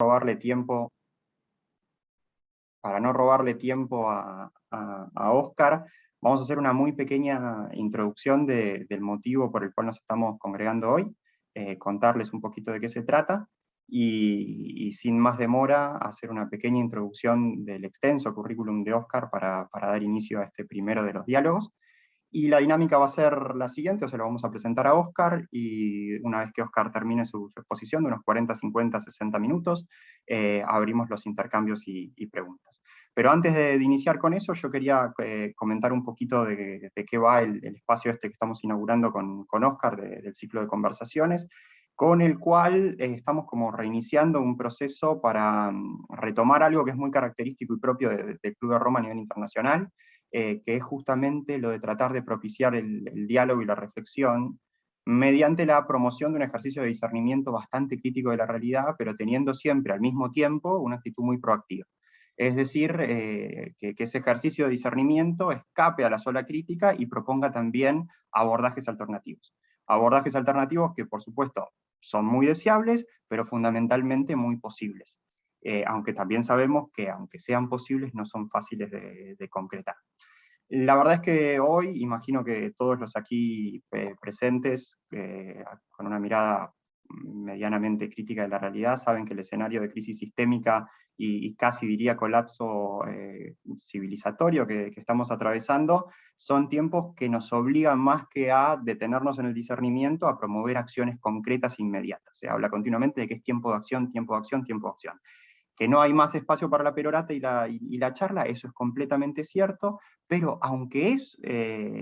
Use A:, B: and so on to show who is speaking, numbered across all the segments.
A: robarle tiempo, a Óscar, vamos a hacer una muy pequeña introducción del motivo por el cual nos estamos congregando hoy, contarles un poquito de qué se trata, y sin más demora, hacer una pequeña introducción del extenso currículum de Óscar para dar inicio a este primero de los diálogos. Y la dinámica va a ser la siguiente, o sea, lo vamos a presentar a Óscar, y una vez que Óscar termine su exposición de unos 40, 50, 60 minutos, abrimos los intercambios y preguntas. Pero antes de iniciar con eso, yo quería comentar un poquito de qué va el espacio este que estamos inaugurando con Óscar, del ciclo de conversaciones, con el cual estamos como reiniciando un proceso para retomar algo que es muy característico y propio del Club de Roma a nivel internacional, que es justamente lo de tratar de propiciar el diálogo y la reflexión mediante la promoción de un ejercicio de discernimiento bastante crítico de la realidad, pero teniendo siempre al mismo tiempo una actitud muy proactiva. Es decir, que ese ejercicio de discernimiento escape a la sola crítica y proponga también abordajes alternativos. Abordajes alternativos que, por supuesto, son muy deseables, pero fundamentalmente muy posibles. Aunque también sabemos que, aunque sean posibles, no son fáciles de concretar. La verdad es que hoy, imagino que todos los aquí presentes, con una mirada medianamente crítica de la realidad, saben que el escenario de crisis sistémica y casi diría colapso civilizatorio que estamos atravesando, son tiempos que nos obligan más que a detenernos en el discernimiento, a promover acciones concretas e inmediatas. Se habla continuamente de que es tiempo de acción, tiempo de acción, tiempo de acción. Que no hay más espacio para la perorata y la charla, eso es completamente cierto, pero aunque es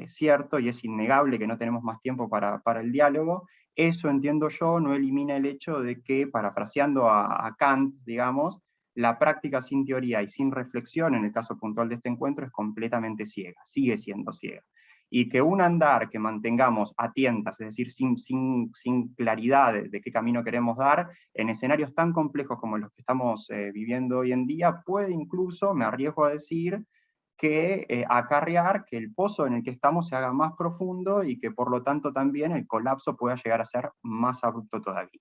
A: cierto y es innegable que no tenemos más tiempo para el diálogo, eso, entiendo yo, no elimina el hecho de que, parafraseando a Kant, digamos, la práctica sin teoría y sin reflexión, en el caso puntual de este encuentro, es completamente ciega, sigue siendo ciega. Y que un andar que mantengamos a tientas, es decir, sin claridad de qué camino queremos dar, en escenarios tan complejos como los que estamos viviendo hoy en día, puede incluso, me arriesgo a decir, que acarrear que el pozo en el que estamos se haga más profundo y que por lo tanto también el colapso pueda llegar a ser más abrupto todavía.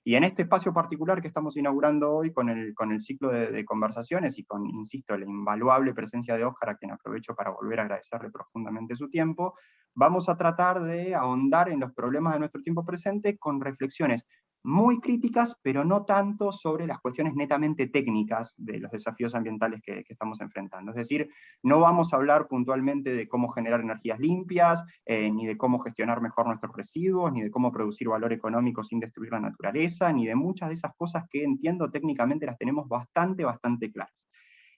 A: Y en este espacio particular que estamos inaugurando hoy con el ciclo de conversaciones y con, insisto, la invaluable presencia de Óscar, a quien aprovecho para volver a agradecerle profundamente su tiempo, vamos a tratar de ahondar en los problemas de nuestro tiempo presente con reflexiones muy críticas, pero no tanto sobre las cuestiones netamente técnicas de los desafíos ambientales que estamos enfrentando. Es decir, no vamos a hablar puntualmente de cómo generar energías limpias, ni de cómo gestionar mejor nuestros residuos, ni de cómo producir valor económico sin destruir la naturaleza, ni de muchas de esas cosas que entiendo técnicamente las tenemos bastante claras.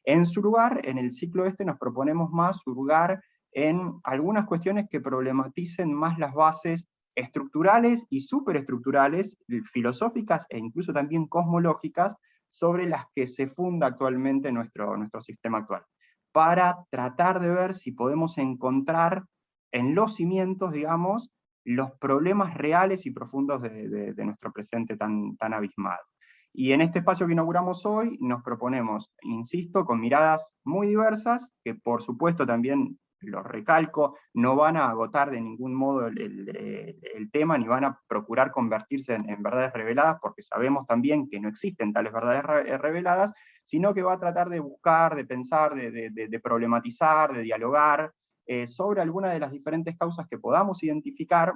A: En su lugar, en el ciclo este nos proponemos más hurgar en algunas cuestiones que problematicen más las bases estructurales y superestructurales, filosóficas e incluso también cosmológicas, sobre las que se funda actualmente nuestro sistema actual, para tratar de ver si podemos encontrar en los cimientos, digamos, los problemas reales y profundos de nuestro presente tan abismado. Y en este espacio que inauguramos hoy nos proponemos, insisto, con miradas muy diversas, que por supuesto también, lo recalco, no van a agotar de ningún modo el tema, ni van a procurar convertirse en verdades reveladas, porque sabemos también que no existen tales verdades reveladas, sino que va a tratar de buscar, de pensar, de problematizar, de dialogar sobre algunas de las diferentes causas que podamos identificar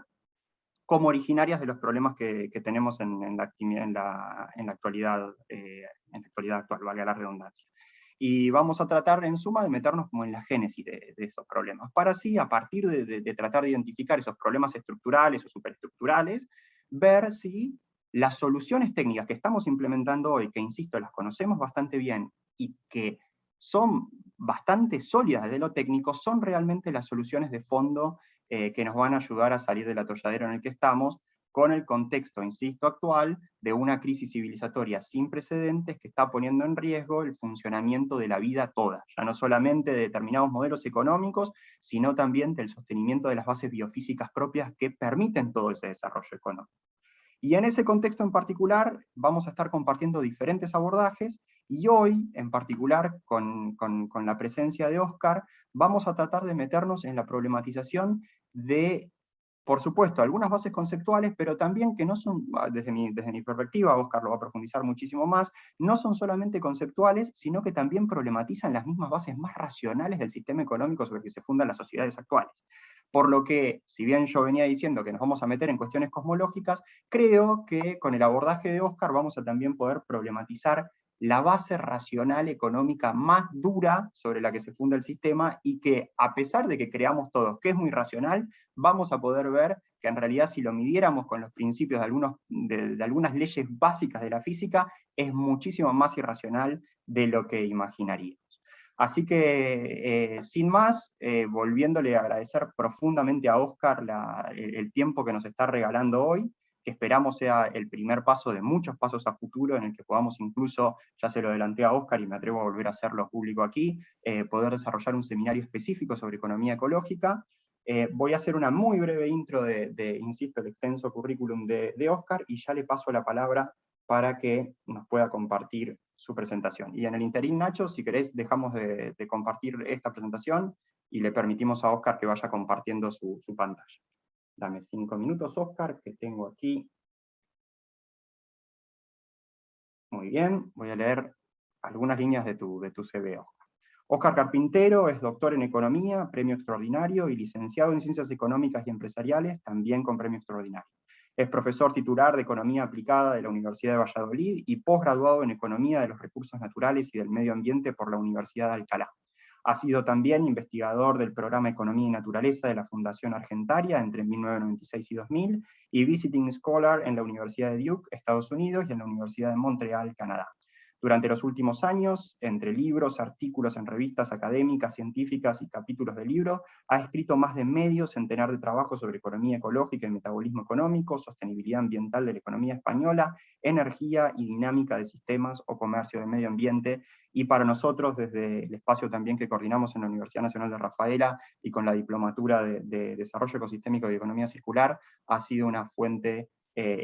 A: como originarias de los problemas que tenemos en la actualidad actual, valga la redundancia. Y vamos a tratar, en suma, de meternos como en la génesis de esos problemas, para así, a partir de tratar de identificar esos problemas estructurales o superestructurales, ver si las soluciones técnicas que estamos implementando hoy, que insisto, las conocemos bastante bien y que son bastante sólidas desde lo técnico, son realmente las soluciones de fondo que nos van a ayudar a salir del atolladero en el que estamos, con el contexto, insisto, actual, de una crisis civilizatoria sin precedentes que está poniendo en riesgo el funcionamiento de la vida toda, ya no solamente de determinados modelos económicos, sino también del sostenimiento de las bases biofísicas propias que permiten todo ese desarrollo económico. Y en ese contexto en particular vamos a estar compartiendo diferentes abordajes, y hoy, en particular, con la presencia de Óscar, vamos a tratar de meternos en la problematización de por supuesto, algunas bases conceptuales, pero también que no son, desde mi perspectiva, Oscar lo va a profundizar muchísimo más, no son solamente conceptuales, sino que también problematizan las mismas bases más racionales del sistema económico sobre el que se fundan las sociedades actuales. Por lo que, si bien yo venía diciendo que nos vamos a meter en cuestiones cosmológicas, creo que con el abordaje de Oscar vamos a también poder problematizar la base racional económica más dura sobre la que se funda el sistema, y que, a pesar de que creamos todos que es muy racional, vamos a poder ver que en realidad, si lo midiéramos con los principios de algunas leyes básicas de la física, es muchísimo más irracional de lo que imaginaríamos. Así que, sin más, volviéndole a agradecer profundamente a Oscar el tiempo que nos está regalando hoy, que esperamos sea el primer paso de muchos pasos a futuro en el que podamos incluso, ya se lo adelanté a Oscar y me atrevo a volver a hacerlo público aquí, poder desarrollar un seminario específico sobre economía ecológica. Voy a hacer una muy breve intro insisto, el extenso currículum de Oscar, y ya le paso la palabra para que nos pueda compartir su presentación. Y en el interín, Nacho, si querés, dejamos de compartir esta presentación y le permitimos a Oscar que vaya compartiendo su pantalla. Dame 5 minutos, Oscar, que tengo aquí. Muy bien, voy a leer algunas líneas de tu CV, Oscar. Oscar Carpintero es doctor en Economía, premio extraordinario, y licenciado en Ciencias Económicas y Empresariales, también con premio extraordinario. Es profesor titular de Economía Aplicada de la Universidad de Valladolid y posgraduado en Economía de los Recursos Naturales y del Medio Ambiente por la Universidad de Alcalá. Ha sido también investigador del programa Economía y Naturaleza de la Fundación Argentaria entre 1996 y 2000, y Visiting Scholar en la Universidad de Duke, Estados Unidos, y en la Universidad de Montreal, Canadá. Durante los últimos años, entre libros, artículos en revistas académicas, científicas y capítulos de libros, ha escrito más de medio centenar de trabajos sobre economía ecológica y metabolismo económico, sostenibilidad ambiental de la economía española, energía y dinámica de sistemas o comercio de medio ambiente. Y para nosotros, desde el espacio también que coordinamos en la Universidad Nacional de Rafaela y con la Diplomatura de Desarrollo Ecosistémico y Economía Circular, ha sido una fuente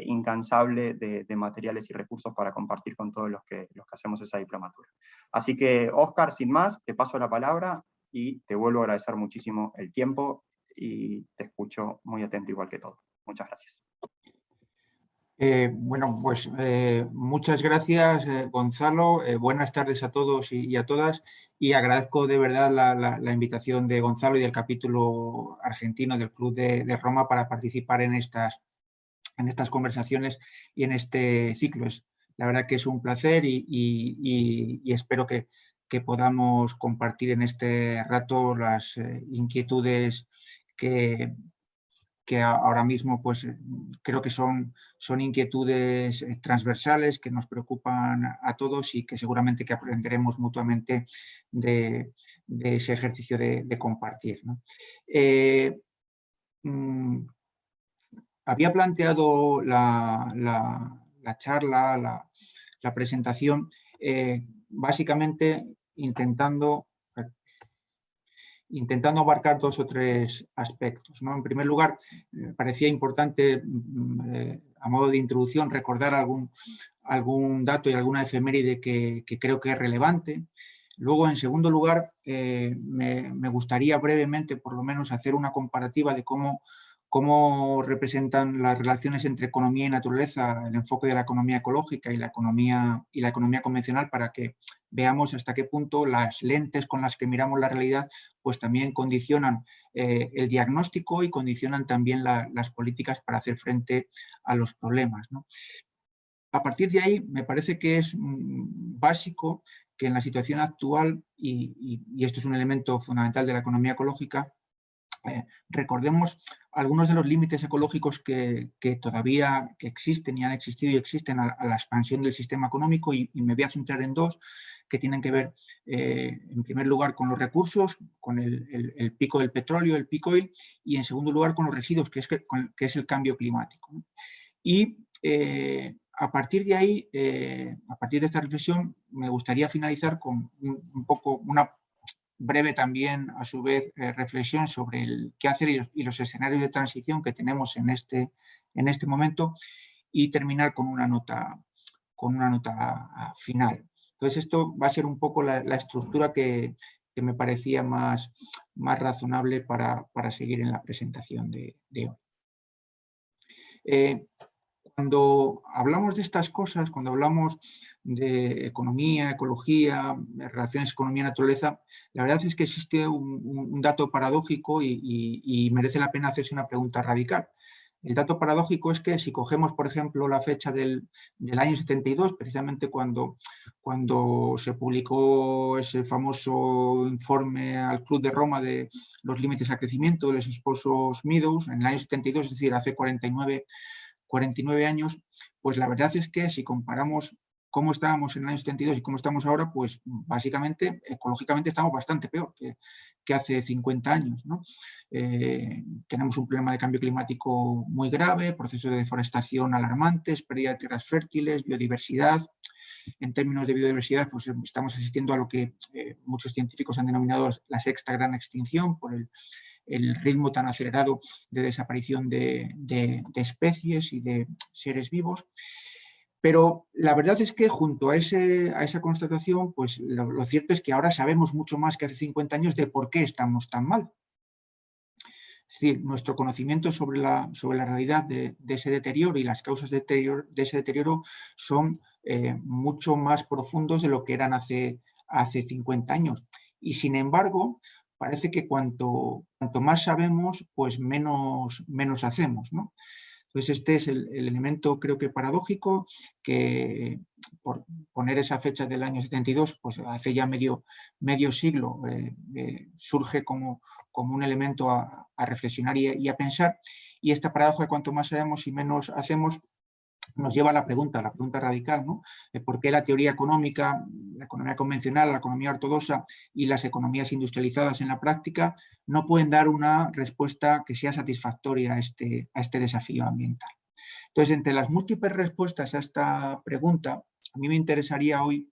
A: incansable de materiales y recursos para compartir con todos los que hacemos esa diplomatura. Así que, Oscar, sin más, te paso la palabra y te vuelvo a agradecer muchísimo el tiempo, y te escucho muy atento igual que todo. Muchas gracias.
B: Bueno, pues muchas gracias, Gonzalo. Buenas tardes a todos y a todas, y agradezco de verdad la invitación de Gonzalo y del capítulo argentino del Club de Roma para participar en estas conversaciones y en este ciclo. La verdad que es un placer, y espero que podamos compartir en este rato las inquietudes que ahora mismo pues creo que son inquietudes transversales que nos preocupan a todos, y que seguramente que aprenderemos mutuamente de ese ejercicio de compartir, ¿no? Había planteado la charla, la presentación, básicamente intentando abarcar 2 o 3 aspectos, ¿no? En primer lugar, me parecía importante, a modo de introducción, recordar algún dato y alguna efeméride que creo que es relevante. Luego, en segundo lugar, me gustaría brevemente, por lo menos, hacer una comparativa de cómo representan las relaciones entre economía y naturaleza, el enfoque de la economía ecológica y la economía convencional, para que veamos hasta qué punto las lentes con las que miramos la realidad pues también condicionan el diagnóstico y condicionan también las políticas para hacer frente a los problemas, ¿no? A partir de ahí, me parece que es básico que en la situación actual, y esto es un elemento fundamental de la economía ecológica, recordemos algunos de los límites ecológicos que todavía existen y han existido y existen a la expansión del sistema económico, y me voy a centrar en 2 que tienen que ver, en primer lugar, con los recursos, con el pico del petróleo, el peak oil, y en segundo lugar con los residuos, que es el cambio climático, ¿no? Y a partir de ahí, a partir de esta reflexión, me gustaría finalizar con un poco una breve también, a su vez, reflexión sobre el qué hacer y los escenarios de transición que tenemos en este momento, y terminar con una nota final. Entonces, esto va a ser un poco la estructura que me parecía más razonable para seguir en la presentación de hoy. Cuando hablamos de estas cosas, cuando hablamos de economía, ecología, relaciones economía-naturaleza, la verdad es que existe un dato paradójico y merece la pena hacerse una pregunta radical. El dato paradójico es que si cogemos, por ejemplo, la fecha del año 72, precisamente cuando se publicó ese famoso informe al Club de Roma de los límites al crecimiento de los esposos Meadows, en el año 72, es decir, hace 49 años, pues la verdad es que si comparamos cómo estábamos en el año 72 y cómo estamos ahora, pues básicamente, ecológicamente estamos bastante peor que hace 50 años, ¿no? Tenemos un problema de cambio climático muy grave, procesos de deforestación alarmantes, pérdida de tierras fértiles, biodiversidad. En términos de biodiversidad, pues estamos asistiendo a lo que muchos científicos han denominado la sexta gran extinción por el ritmo tan acelerado de desaparición de especies y de seres vivos. Pero la verdad es que junto a esa constatación, pues lo cierto es que ahora sabemos mucho más que hace 50 años de por qué estamos tan mal. Es decir, nuestro conocimiento sobre la realidad de ese deterioro y las causas de ese deterioro son mucho más profundos de lo que eran hace 50 años. Y sin embargo, parece que cuanto más sabemos, pues menos hacemos, ¿no? Entonces este es el elemento, creo que paradójico, que por poner esa fecha del año 72, pues hace ya medio siglo, surge como un elemento a reflexionar y a pensar, y esta paradoja de cuanto más sabemos y menos hacemos nos lleva a la pregunta radical, ¿no? ¿Por qué la teoría económica, la economía convencional, la economía ortodoxa y las economías industrializadas en la práctica no pueden dar una respuesta que sea satisfactoria a este desafío ambiental? Entonces, entre las múltiples respuestas a esta pregunta, a mí me interesaría hoy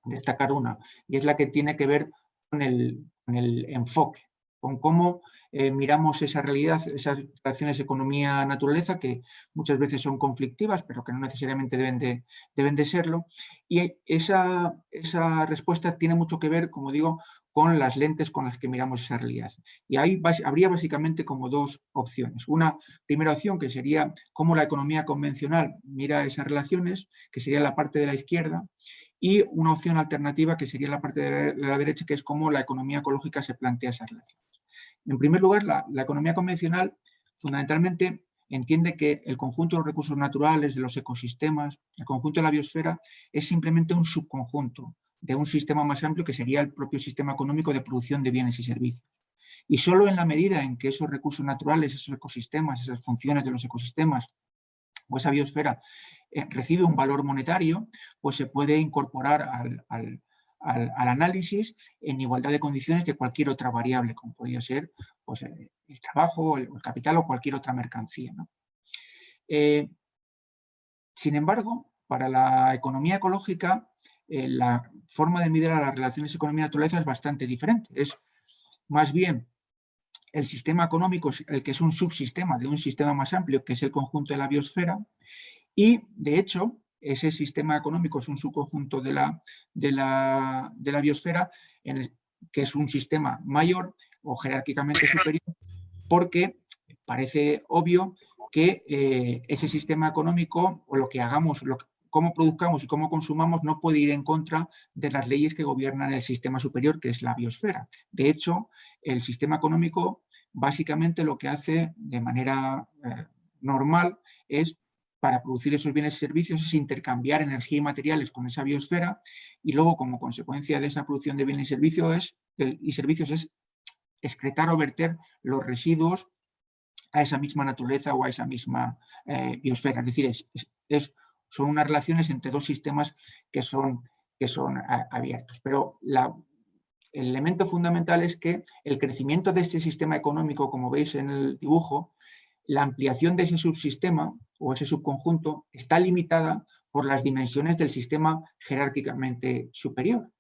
B: destacar una, y es la que tiene que ver con el enfoque, con cómo miramos esa realidad, esas relaciones economía-naturaleza, que muchas veces son conflictivas, pero que no necesariamente deben de serlo. Y esa respuesta tiene mucho que ver, como digo, con las lentes con las que miramos esa realidad. Y ahí habría básicamente como dos opciones. Una primera opción, que sería cómo la economía convencional mira esas relaciones, que sería la parte de la izquierda, y una opción alternativa, que sería la parte de la derecha, que es cómo la economía ecológica se plantea esas relaciones. En primer lugar, la economía convencional fundamentalmente entiende que el conjunto de los recursos naturales, de los ecosistemas, el conjunto de la biosfera, es simplemente un subconjunto de un sistema más amplio que sería el propio sistema económico de producción de bienes y servicios. Y solo en la medida en que esos recursos naturales, esos ecosistemas, esas funciones de los ecosistemas o esa biosfera recibe un valor monetario, pues se puede incorporar al análisis en igualdad de condiciones que cualquier otra variable, como podría ser pues, el trabajo, el capital o cualquier otra mercancía, ¿no? Sin embargo, para la economía ecológica, la forma de medir a las relaciones economía-naturaleza es bastante diferente. Es más bien el sistema económico, el que es un subsistema de un sistema más amplio, que es el conjunto de la biosfera, y de hecho ese sistema económico es un subconjunto de la biosfera, que es un sistema mayor o jerárquicamente superior, porque parece obvio que ese sistema económico, o lo que hagamos, cómo produzcamos y cómo consumamos, no puede ir en contra de las leyes que gobiernan el sistema superior, que es la biosfera. De hecho, el sistema económico básicamente lo que hace de manera normal es, para producir esos bienes y servicios, es intercambiar energía y materiales con esa biosfera, y luego, como consecuencia de esa producción de bienes y servicios, es excretar o verter los residuos a esa misma naturaleza o a esa misma biosfera. Es decir, son unas relaciones entre dos sistemas que son abiertos. Pero el elemento fundamental es que el crecimiento de este sistema económico, como veis en el dibujo, la ampliación de ese subsistema o ese subconjunto está limitada por las dimensiones del sistema jerárquicamente superior.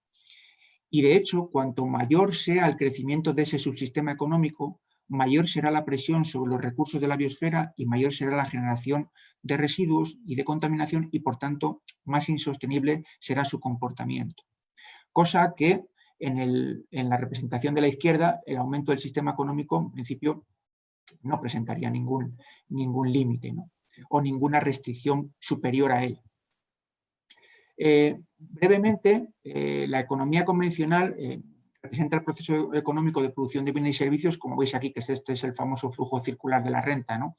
B: Y de hecho, cuanto mayor sea el crecimiento de ese subsistema económico, mayor será la presión sobre los recursos de la biosfera y mayor será la generación de residuos y de contaminación, y por tanto más insostenible será su comportamiento. Cosa que en la representación de la izquierda, el aumento del sistema económico en principio no presentaría ningún límite, ¿no? o ninguna restricción superior a él. Brevemente, la economía convencional representa el proceso económico de producción de bienes y servicios, como veis aquí, que este es el famoso flujo circular de la renta, ¿no?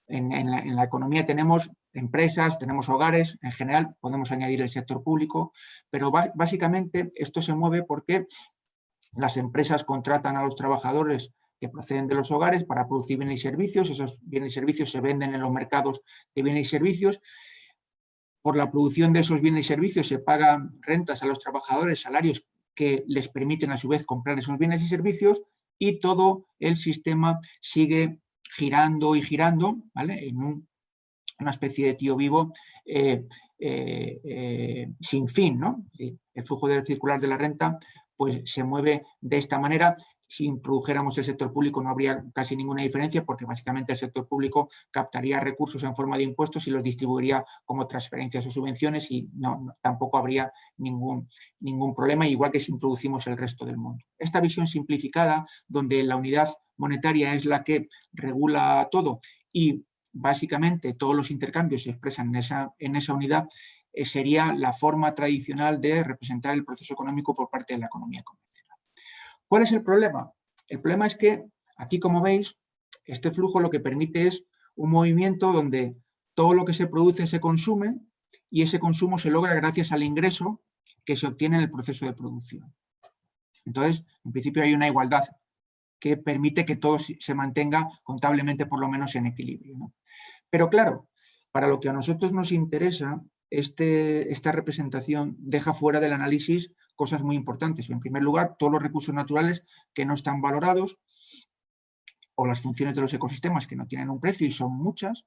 B: En la economía tenemos empresas, tenemos hogares, en general podemos añadir el sector público, pero básicamente esto se mueve porque las empresas contratan a los trabajadores que proceden de los hogares para producir bienes y servicios. Esos bienes y servicios se venden en los mercados de bienes y servicios. Por la producción de esos bienes y servicios se pagan rentas a los trabajadores, salarios que les permiten a su vez comprar esos bienes y servicios, y todo el sistema sigue girando y girando, ¿vale? En una especie de tío vivo sin fin, ¿no? El flujo circular de la renta pues se mueve de esta manera. Si introdujéramos el sector público no habría casi ninguna diferencia, porque básicamente el sector público captaría recursos en forma de impuestos y los distribuiría como transferencias o subvenciones, y tampoco habría ningún problema, igual que si introducimos el resto del mundo. Esta visión simplificada, donde la unidad monetaria es la que regula todo y básicamente todos los intercambios se expresan en esa unidad, sería la forma tradicional de representar el proceso económico por parte de la economía convencional. ¿Cuál es el problema? El problema es que aquí, como veis, este flujo lo que permite es un movimiento donde todo lo que se produce se consume, y ese consumo se logra gracias al ingreso que se obtiene en el proceso de producción. Entonces, en principio hay una igualdad que permite que todo se mantenga contablemente por lo menos en equilibrio, ¿no? Pero claro, para lo que a nosotros nos interesa, esta representación deja fuera del análisis cosas muy importantes. En primer lugar, todos los recursos naturales que no están valorados, o las funciones de los ecosistemas que no tienen un precio y son muchas,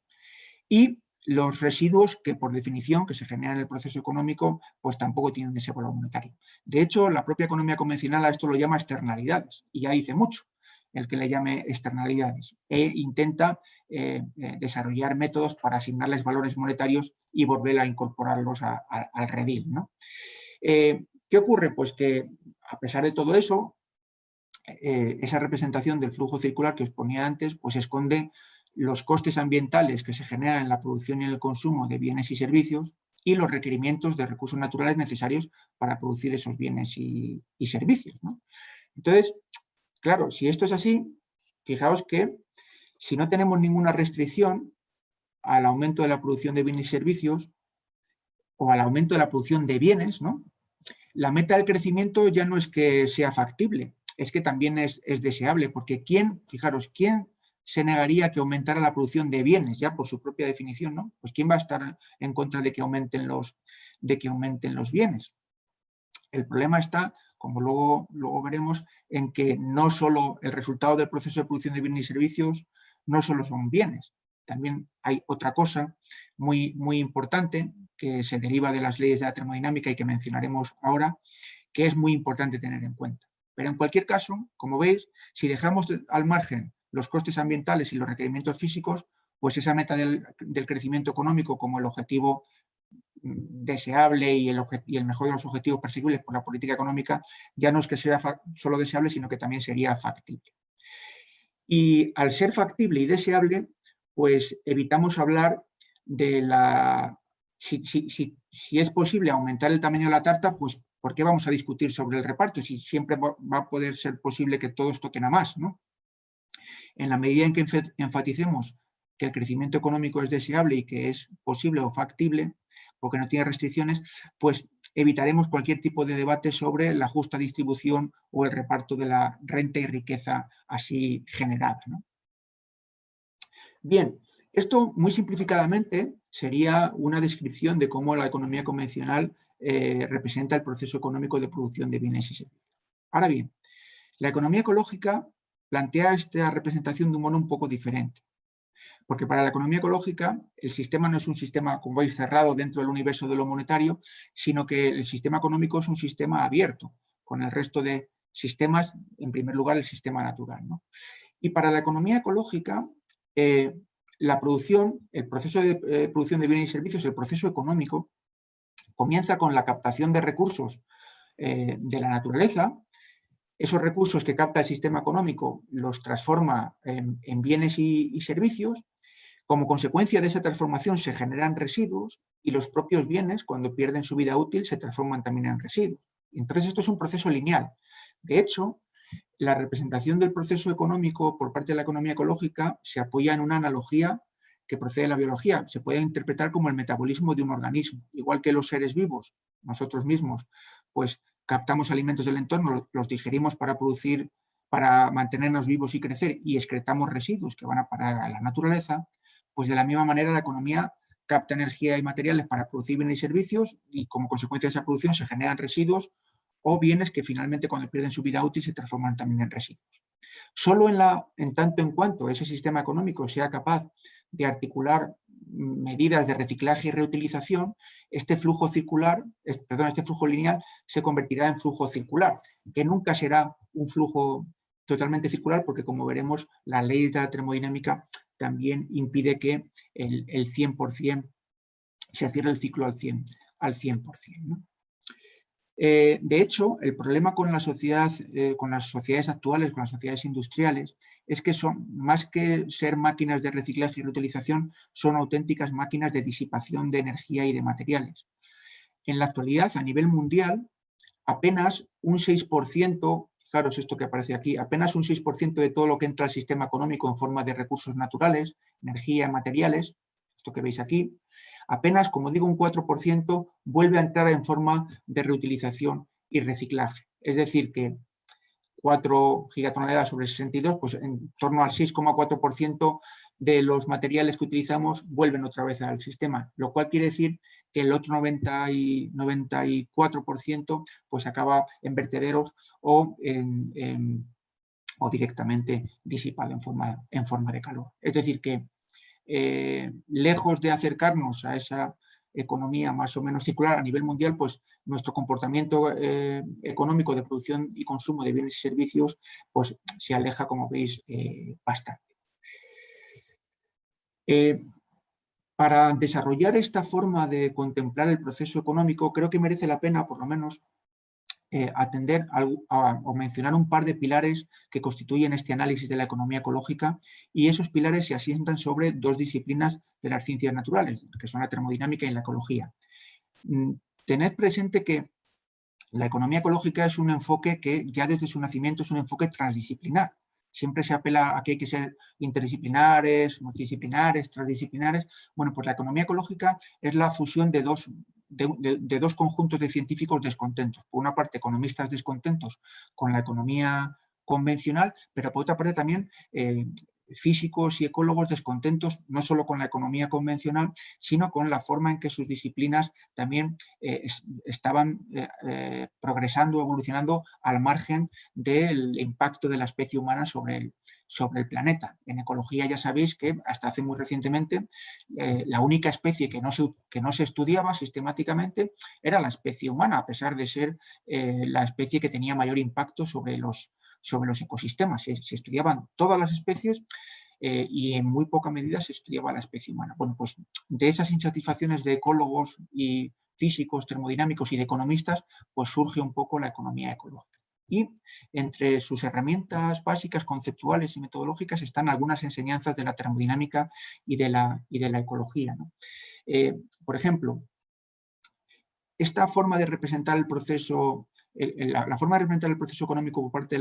B: y los residuos que, por definición, que se generan en el proceso económico, pues tampoco tienen ese valor monetario. De hecho, la propia economía convencional a esto lo llama externalidades, y ya dice mucho el que le llame externalidades, e intenta desarrollar métodos para asignarles valores monetarios y volver a incorporarlos al redil, ¿no? ¿Qué ocurre? Pues que, a pesar de todo eso, esa representación del flujo circular que os ponía antes, pues esconde los costes ambientales que se generan en la producción y en el consumo de bienes y servicios, y los requerimientos de recursos naturales necesarios para producir esos bienes y servicios, ¿no? Entonces, claro, si esto es así, fijaos que si no tenemos ninguna restricción al aumento de la producción de bienes y servicios, o al aumento de la producción de bienes, ¿no?, la meta del crecimiento ya no es que sea factible, es que también es deseable, porque fijaros, ¿quién se negaría a que aumentara la producción de bienes, ya por su propia definición, ¿no? Pues ¿quién va a estar en contra de que aumenten los bienes? El problema está, como luego veremos, en que no solo el resultado del proceso de producción de bienes y servicios no solo son bienes, también hay otra cosa muy, muy importante que se deriva de las leyes de la termodinámica y que mencionaremos ahora, que es muy importante tener en cuenta. Pero en cualquier caso, como veis, si dejamos al margen los costes ambientales y los requerimientos físicos, pues esa meta del crecimiento económico como el objetivo deseable y el mejor de los objetivos perseguibles por la política económica ya no es que sea solo deseable, sino que también sería factible. Y al ser factible y deseable, pues evitamos hablar de si es posible aumentar el tamaño de la tarta, pues ¿por qué vamos a discutir sobre el reparto? Si siempre va a poder ser posible que todos toquen a más, ¿no? En la medida en que enfaticemos que el crecimiento económico es deseable y que es posible o factible, porque no tiene restricciones, pues evitaremos cualquier tipo de debate sobre la justa distribución o el reparto de la renta y riqueza así generada, ¿no? Bien, esto muy simplificadamente sería una descripción de cómo la economía convencional representa el proceso económico de producción de bienes y servicios. Ahora bien, la economía ecológica plantea esta representación de un modo un poco diferente. Porque para la economía ecológica el sistema no es un sistema, como veis, cerrado dentro del universo de lo monetario, sino que el sistema económico es un sistema abierto con el resto de sistemas, en primer lugar el sistema natural, ¿no? Y para la economía ecológica, la producción, el proceso de producción de bienes y servicios, el proceso económico, comienza con la captación de recursos de la naturaleza. Esos recursos que capta el sistema económico los transforma en bienes y servicios, Como consecuencia de esa transformación se generan residuos y los propios bienes, cuando pierden su vida útil, se transforman también en residuos. Entonces esto es un proceso lineal. De hecho, la representación del proceso económico por parte de la economía ecológica se apoya en una analogía que procede de la biología. Se puede interpretar como el metabolismo de un organismo. Igual que los seres vivos, nosotros mismos, pues captamos alimentos del entorno, los digerimos para producir, para mantenernos vivos y crecer, y excretamos residuos que van a parar a la naturaleza, pues de la misma manera la economía capta energía y materiales para producir bienes y servicios, y como consecuencia de esa producción se generan residuos o bienes que finalmente cuando pierden su vida útil se transforman también en residuos. Solo en tanto en cuanto ese sistema económico sea capaz de articular medidas de reciclaje y reutilización, este flujo lineal se convertirá en flujo circular, que nunca será un flujo totalmente circular porque, como veremos, las leyes de la termodinámica también impide que el 100% se cierre el ciclo al 100%, ¿no? De hecho, el problema con la sociedad, con las sociedades actuales, con las sociedades industriales, es que son, más que ser máquinas de reciclaje y reutilización, son auténticas máquinas de disipación de energía y de materiales. En la actualidad, a nivel mundial, apenas un 6%, fijaros esto que aparece aquí, apenas un 6% de todo lo que entra al sistema económico en forma de recursos naturales, energía, materiales, esto que veis aquí, apenas, como digo, un 4% vuelve a entrar en forma de reutilización y reciclaje. Es decir, que 4 gigatoneladas sobre 62, pues en torno al 6,4% de los materiales que utilizamos vuelven otra vez al sistema, lo cual quiere decir que el otro 94% pues acaba en vertederos o, o directamente disipado en forma de calor. Es decir, que lejos de acercarnos a esa economía más o menos circular a nivel mundial, pues nuestro comportamiento económico de producción y consumo de bienes y servicios pues se aleja, como veis, bastante. Para desarrollar esta forma de contemplar el proceso económico, creo que merece la pena, por lo menos, atender o mencionar un par de pilares que constituyen este análisis de la economía ecológica, y esos pilares se asientan sobre dos disciplinas de las ciencias naturales, que son la termodinámica y la ecología. Tened presente que la economía ecológica es un enfoque que ya desde su nacimiento es un enfoque transdisciplinar. Siempre se apela a que hay que ser interdisciplinares, multidisciplinares, transdisciplinares. Bueno, pues la economía ecológica es la fusión de dos conjuntos de científicos descontentos. Por una parte, economistas descontentos con la economía convencional, pero por otra parte también físicos y ecólogos descontentos no solo con la economía convencional, sino con la forma en que sus disciplinas también estaban progresando, evolucionando al margen del impacto de la especie humana sobre el planeta. En ecología ya sabéis que hasta hace muy recientemente la única especie que no se estudiaba sistemáticamente era la especie humana, a pesar de ser la especie que tenía mayor impacto sobre los ecosistemas. Se estudiaban todas las especies y en muy poca medida se estudiaba la especie humana. Bueno, pues de esas insatisfacciones de ecólogos y físicos, termodinámicos y de economistas, pues surge un poco la economía ecológica. Y entre sus herramientas básicas, conceptuales y metodológicas están algunas enseñanzas de la termodinámica y de la ecología, ¿no? Por ejemplo, esta forma de representar el proceso, la forma de representar el proceso económico por parte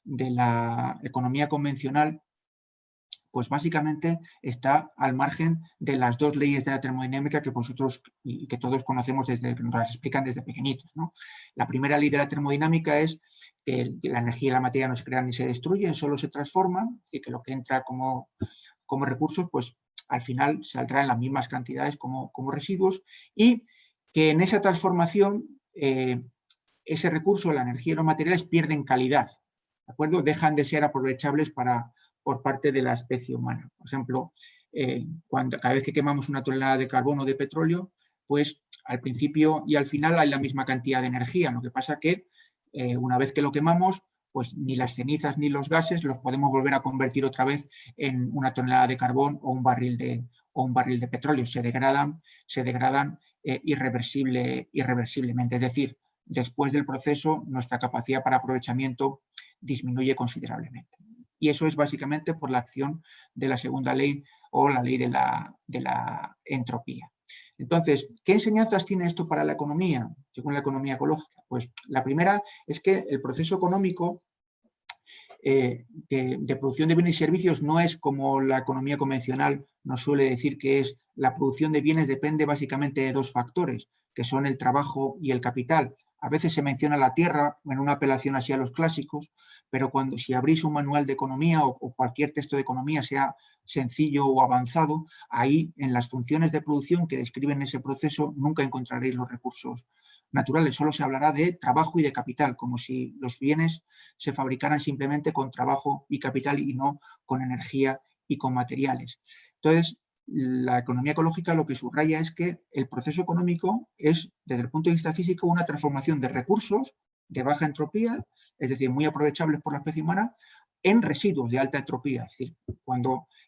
B: de la economía convencional, pues básicamente está al margen de las dos leyes de la termodinámica que vosotros y que todos conocemos desde que nos las explican desde pequeñitos, ¿no? La primera ley de la termodinámica es que la energía y la materia no se crean ni se destruyen, solo se transforman, y que lo que entra como recursos, pues al final saldrá en las mismas cantidades como residuos, y que en esa transformación ese recurso, la energía y los materiales pierden calidad, ¿de acuerdo? Dejan de ser aprovechables por parte de la especie humana. Por ejemplo, cada vez que quemamos una tonelada de carbono o de petróleo, pues al principio y al final hay la misma cantidad de energía. Lo que pasa que una vez que lo quemamos, pues ni las cenizas ni los gases los podemos volver a convertir otra vez en una tonelada de carbón o un barril de petróleo. Se degradan irreversiblemente. Es decir, después del proceso, nuestra capacidad para aprovechamiento disminuye considerablemente. Y eso es básicamente por la acción de la segunda ley o la ley de la entropía. Entonces, ¿qué enseñanzas tiene esto para la economía, según la economía ecológica? Pues la primera es que el proceso económico de producción de bienes y servicios no es como la economía convencional nos suele decir, que es la producción de bienes depende básicamente de dos factores, que son el trabajo y el capital. A veces se menciona la tierra en una apelación así a los clásicos, pero si abrís un manual de economía o cualquier texto de economía, sea sencillo o avanzado, ahí en las funciones de producción que describen ese proceso nunca encontraréis los recursos naturales, solo se hablará de trabajo y de capital, como si los bienes se fabricaran simplemente con trabajo y capital y no con energía y con materiales. Entonces, la economía ecológica lo que subraya es que el proceso económico es, desde el punto de vista físico, una transformación de recursos de baja entropía, es decir, muy aprovechables por la especie humana, en residuos de alta entropía. Es decir,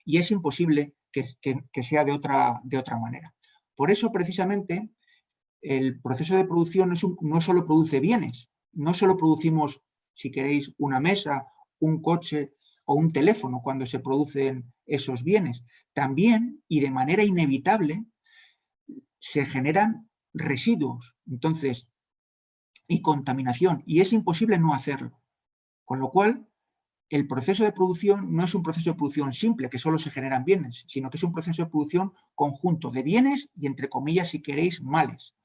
B: y es imposible que sea de otra manera. Por eso, precisamente, el proceso de producción no solo produce bienes, no solo producimos, si queréis, una mesa, un coche o un teléfono cuando se producen esos bienes. También, y de manera inevitable, se generan residuos, entonces, y contaminación, y es imposible no hacerlo. Con lo cual, el proceso de producción no es un proceso de producción simple, que solo se generan bienes, sino que es un proceso de producción conjunto de bienes y, entre comillas, si queréis, males.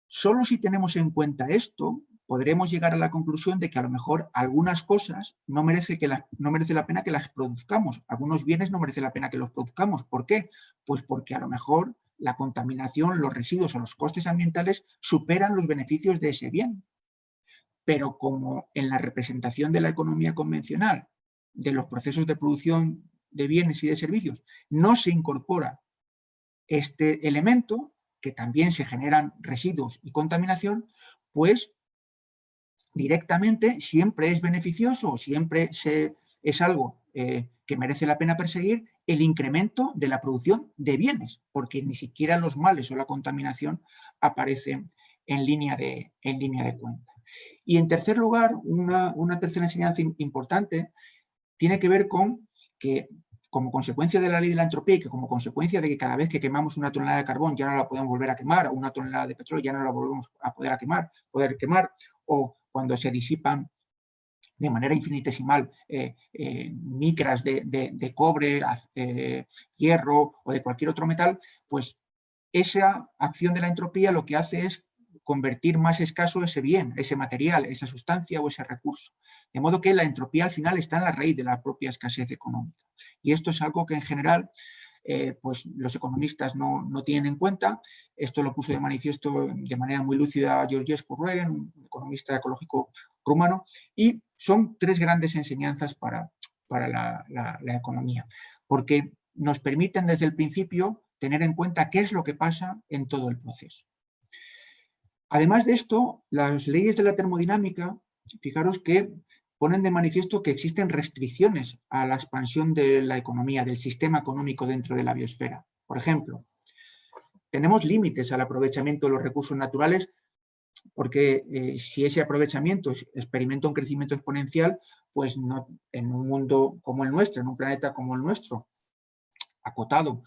B: Solo si tenemos en cuenta esto, podremos llegar a la conclusión de que a lo mejor algunas cosas no merece la pena que las produzcamos. Algunos bienes no merece la pena que los produzcamos. ¿Por qué? Pues porque a lo mejor la contaminación, los residuos o los costes ambientales superan los beneficios de ese bien. Pero como en la representación de la economía convencional, de los procesos de producción de bienes y de servicios, no se incorpora este elemento, que también se generan residuos y contaminación, pues directamente siempre es beneficioso, siempre es algo que merece la pena perseguir el incremento de la producción de bienes, porque ni siquiera los males o la contaminación aparecen en línea de cuenta. Y en tercer lugar, una tercera enseñanza importante tiene que ver con que, como consecuencia de la ley de la entropía y que como consecuencia de que cada vez que quemamos una tonelada de carbón ya no la podemos volver a quemar, o una tonelada de petróleo ya no la volvemos a poder quemar, o cuando se disipan de manera infinitesimal micras de cobre, hierro o de cualquier otro metal, pues esa acción de la entropía lo que hace es convertir más escaso ese bien, ese material, esa sustancia o ese recurso. De modo que la entropía al final está en la raíz de la propia escasez económica. Y esto es algo que en general pues los economistas no tienen en cuenta. Esto lo puso de manifiesto de manera muy lúcida Georgescu Regen, un economista ecológico rumano, y son tres grandes enseñanzas para la economía, porque nos permiten desde el principio tener en cuenta qué es lo que pasa en todo el proceso. Además de esto, las leyes de la termodinámica, fijaros que ponen de manifiesto que existen restricciones a la expansión de la economía, del sistema económico dentro de la biosfera. Por ejemplo, tenemos límites al aprovechamiento de los recursos naturales porque si ese aprovechamiento experimenta un crecimiento exponencial, pues no, en un mundo como el nuestro, en un planeta como el nuestro, acotado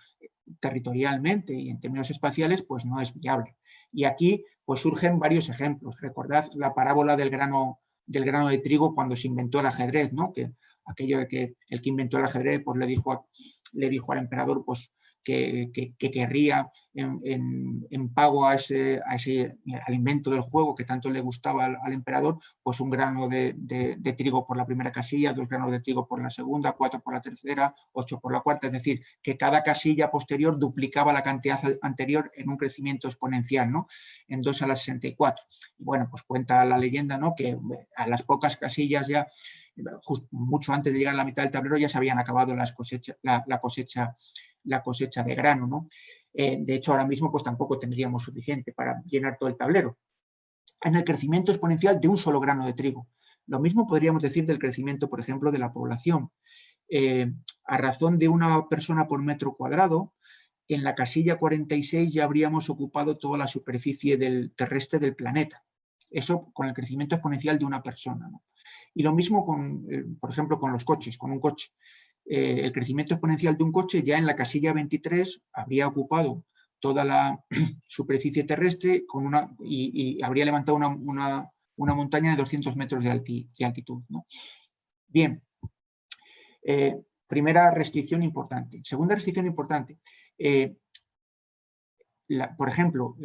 B: territorialmente y en términos espaciales, pues no es viable. Y aquí pues surgen varios ejemplos. Recordad la parábola del grano de trigo cuando se inventó el ajedrez, ¿no? Que aquello de que el que inventó el ajedrez pues le dijo al emperador pues que querría en pago al invento del juego que tanto le gustaba al emperador, pues un grano de trigo por la primera casilla, 2 granos de trigo por la segunda, 4 por la tercera, 8 por la cuarta, es decir, que cada casilla posterior duplicaba la cantidad anterior en un crecimiento exponencial, ¿no? En 2 a la 64. Y bueno, pues cuenta la leyenda, ¿no? Que a las pocas casillas ya, mucho antes de llegar a la mitad del tablero, ya se habían acabado la cosecha de grano, ¿no? De hecho, ahora mismo pues tampoco tendríamos suficiente para llenar todo el tablero. En el crecimiento exponencial de un solo grano de trigo. Lo mismo podríamos decir del crecimiento, por ejemplo, de la población. A razón de una persona por metro cuadrado, en la casilla 46 ya habríamos ocupado toda la superficie terrestre del planeta. Eso con el crecimiento exponencial de una persona, ¿no? Y lo mismo, por ejemplo, con los coches, con un coche. El crecimiento exponencial de un coche ya en la casilla 23 habría ocupado toda la superficie terrestre y habría levantado una montaña de 200 metros de altitud, ¿no? Bien, primera restricción importante. Segunda restricción importante. Por ejemplo,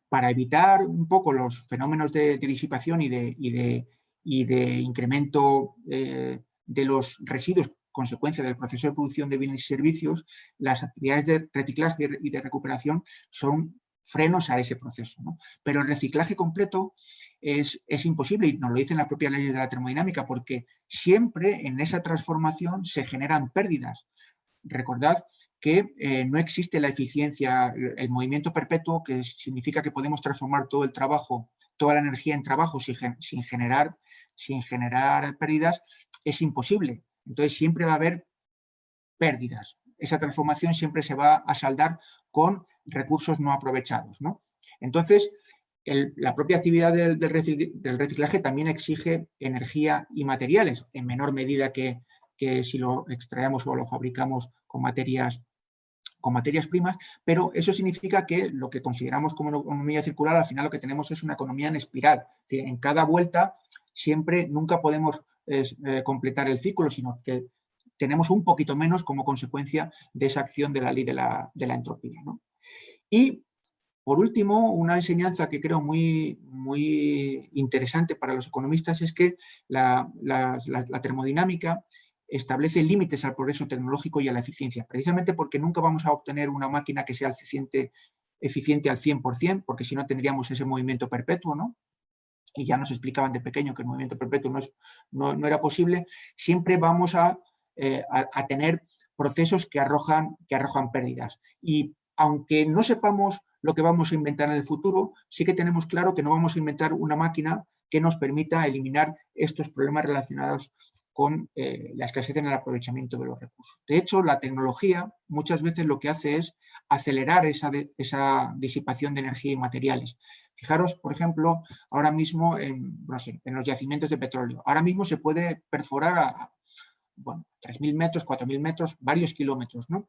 B: para evitar un poco los fenómenos de disipación y de incremento de los residuos consecuencia del proceso de producción de bienes y servicios, las actividades de reciclaje y de recuperación son frenos a ese proceso, ¿no? Pero el reciclaje completo es imposible, y nos lo dicen las propias leyes de la termodinámica, porque siempre en esa transformación se generan pérdidas. Recordad que no existe la eficiencia, el movimiento perpetuo, que significa que podemos transformar todo el trabajo, toda la energía en trabajo sin generar pérdidas, es imposible. Entonces siempre va a haber pérdidas. Esa transformación siempre se va a saldar con recursos no aprovechados, ¿no? Entonces, la propia actividad del reciclaje también exige energía y materiales, en menor medida que si lo extraemos o lo fabricamos con materias primas, pero eso significa que lo que consideramos como una economía circular, al final lo que tenemos es una economía en espiral. Es decir, en cada vuelta nunca podemos completar el ciclo, sino que tenemos un poquito menos como consecuencia de esa acción de la ley de la entropía, ¿no? Y, por último, una enseñanza que creo muy, muy interesante para los economistas es que la termodinámica establece límites al progreso tecnológico y a la eficiencia, precisamente porque nunca vamos a obtener una máquina que sea eficiente al 100%, porque si no tendríamos ese movimiento perpetuo, ¿no? Y ya nos explicaban de pequeño que el movimiento perpetuo no era posible. Siempre vamos a tener procesos que arrojan pérdidas. Y aunque no sepamos lo que vamos a inventar en el futuro, sí que tenemos claro que no vamos a inventar una máquina que nos permita eliminar estos problemas relacionados con la escasez en el aprovechamiento de los recursos. De hecho, la tecnología muchas veces lo que hace es acelerar esa disipación de energía y materiales. Fijaros, por ejemplo, ahora mismo en los yacimientos de petróleo. Ahora mismo se puede perforar a 3.000 metros, 4.000 metros, varios kilómetros, ¿no?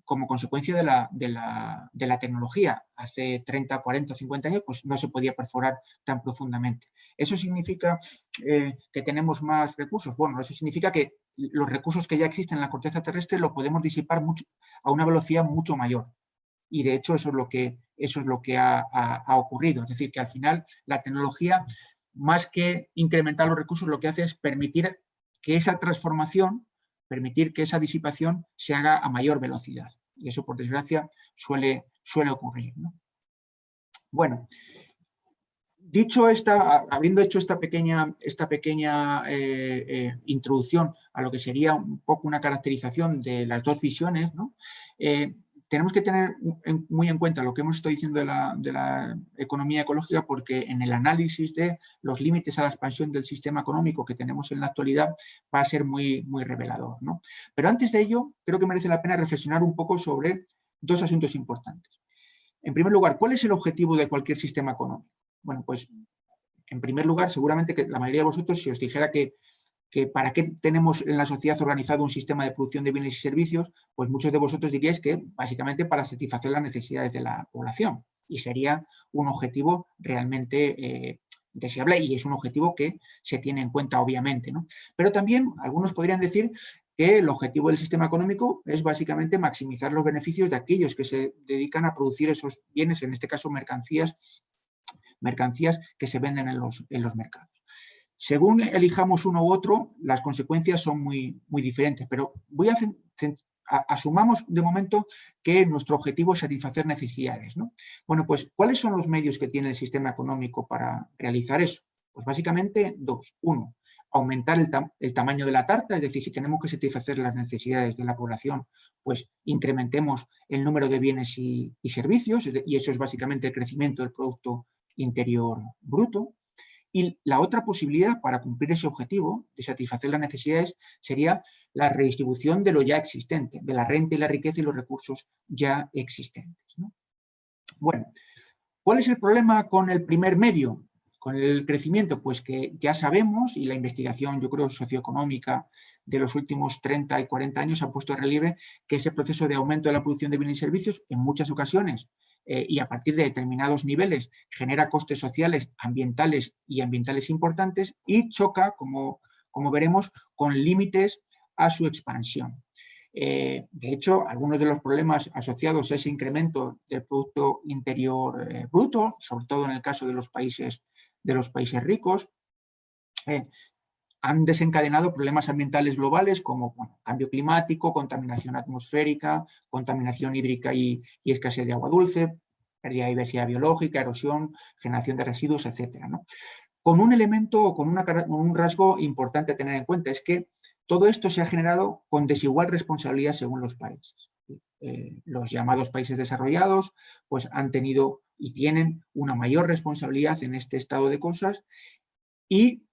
B: Como consecuencia de la tecnología. Hace 30, 40, 50 años pues no se podía perforar tan profundamente. ¿Eso significa que tenemos más recursos? Bueno, eso significa que los recursos que ya existen en la corteza terrestre lo podemos disipar a una velocidad mucho mayor. Y de hecho eso es lo que ha ocurrido. Es decir, que al final la tecnología, más que incrementar los recursos, lo que hace es permitir que esa transformación, permitir que esa disipación se haga a mayor velocidad. Y eso, por desgracia, suele ocurrir, ¿no? Bueno, habiendo hecho esta pequeña introducción a lo que sería un poco una caracterización de las dos visiones, ¿no? Tenemos que tener muy en cuenta lo que hemos estado diciendo de la economía ecológica, porque en el análisis de los límites a la expansión del sistema económico que tenemos en la actualidad va a ser muy, muy revelador, ¿no? Pero antes de ello, creo que merece la pena reflexionar un poco sobre dos asuntos importantes. En primer lugar, ¿cuál es el objetivo de cualquier sistema económico? Bueno, pues en primer lugar, seguramente que la mayoría de vosotros, si os dijera que para qué tenemos en la sociedad organizado un sistema de producción de bienes y servicios, pues muchos de vosotros diríais que básicamente para satisfacer las necesidades de la población, y sería un objetivo realmente deseable, y es un objetivo que se tiene en cuenta obviamente, ¿no? Pero también algunos podrían decir que el objetivo del sistema económico es básicamente maximizar los beneficios de aquellos que se dedican a producir esos bienes, en este caso mercancías que se venden en los mercados. Según elijamos uno u otro, las consecuencias son muy, muy diferentes, pero asumamos de momento que nuestro objetivo es satisfacer necesidades, ¿no? Bueno, pues, ¿cuáles son los medios que tiene el sistema económico para realizar eso? Pues básicamente dos. Uno, aumentar el tamaño de la tarta, es decir, si tenemos que satisfacer las necesidades de la población, pues incrementemos el número de bienes y servicios, y eso es básicamente el crecimiento del Producto Interior Bruto. Y la otra posibilidad para cumplir ese objetivo de satisfacer las necesidades sería la redistribución de lo ya existente, de la renta y la riqueza y los recursos ya existentes, ¿no? Bueno, ¿Cuál es el problema con el primer medio? Con el crecimiento, pues que ya sabemos, y la investigación, yo creo, socioeconómica de los últimos 30 y 40 años ha puesto en relieve que ese proceso de aumento de la producción de bienes y servicios, en muchas ocasiones, y a partir de determinados niveles, genera costes sociales, ambientales y ambientales importantes y choca, como veremos, con límites a su expansión. De hecho, algunos de los problemas asociados a ese incremento del Producto Interior Bruto, sobre todo en el caso de los países ricos, han desencadenado problemas ambientales globales como cambio climático, contaminación atmosférica, contaminación hídrica y escasez de agua dulce, pérdida de diversidad biológica, erosión, generación de residuos, etc., ¿no? Con un elemento o con un rasgo importante a tener en cuenta, es que todo esto se ha generado con desigual responsabilidad según los países. Los llamados países desarrollados pues han tenido y tienen una mayor responsabilidad en este estado de cosas, y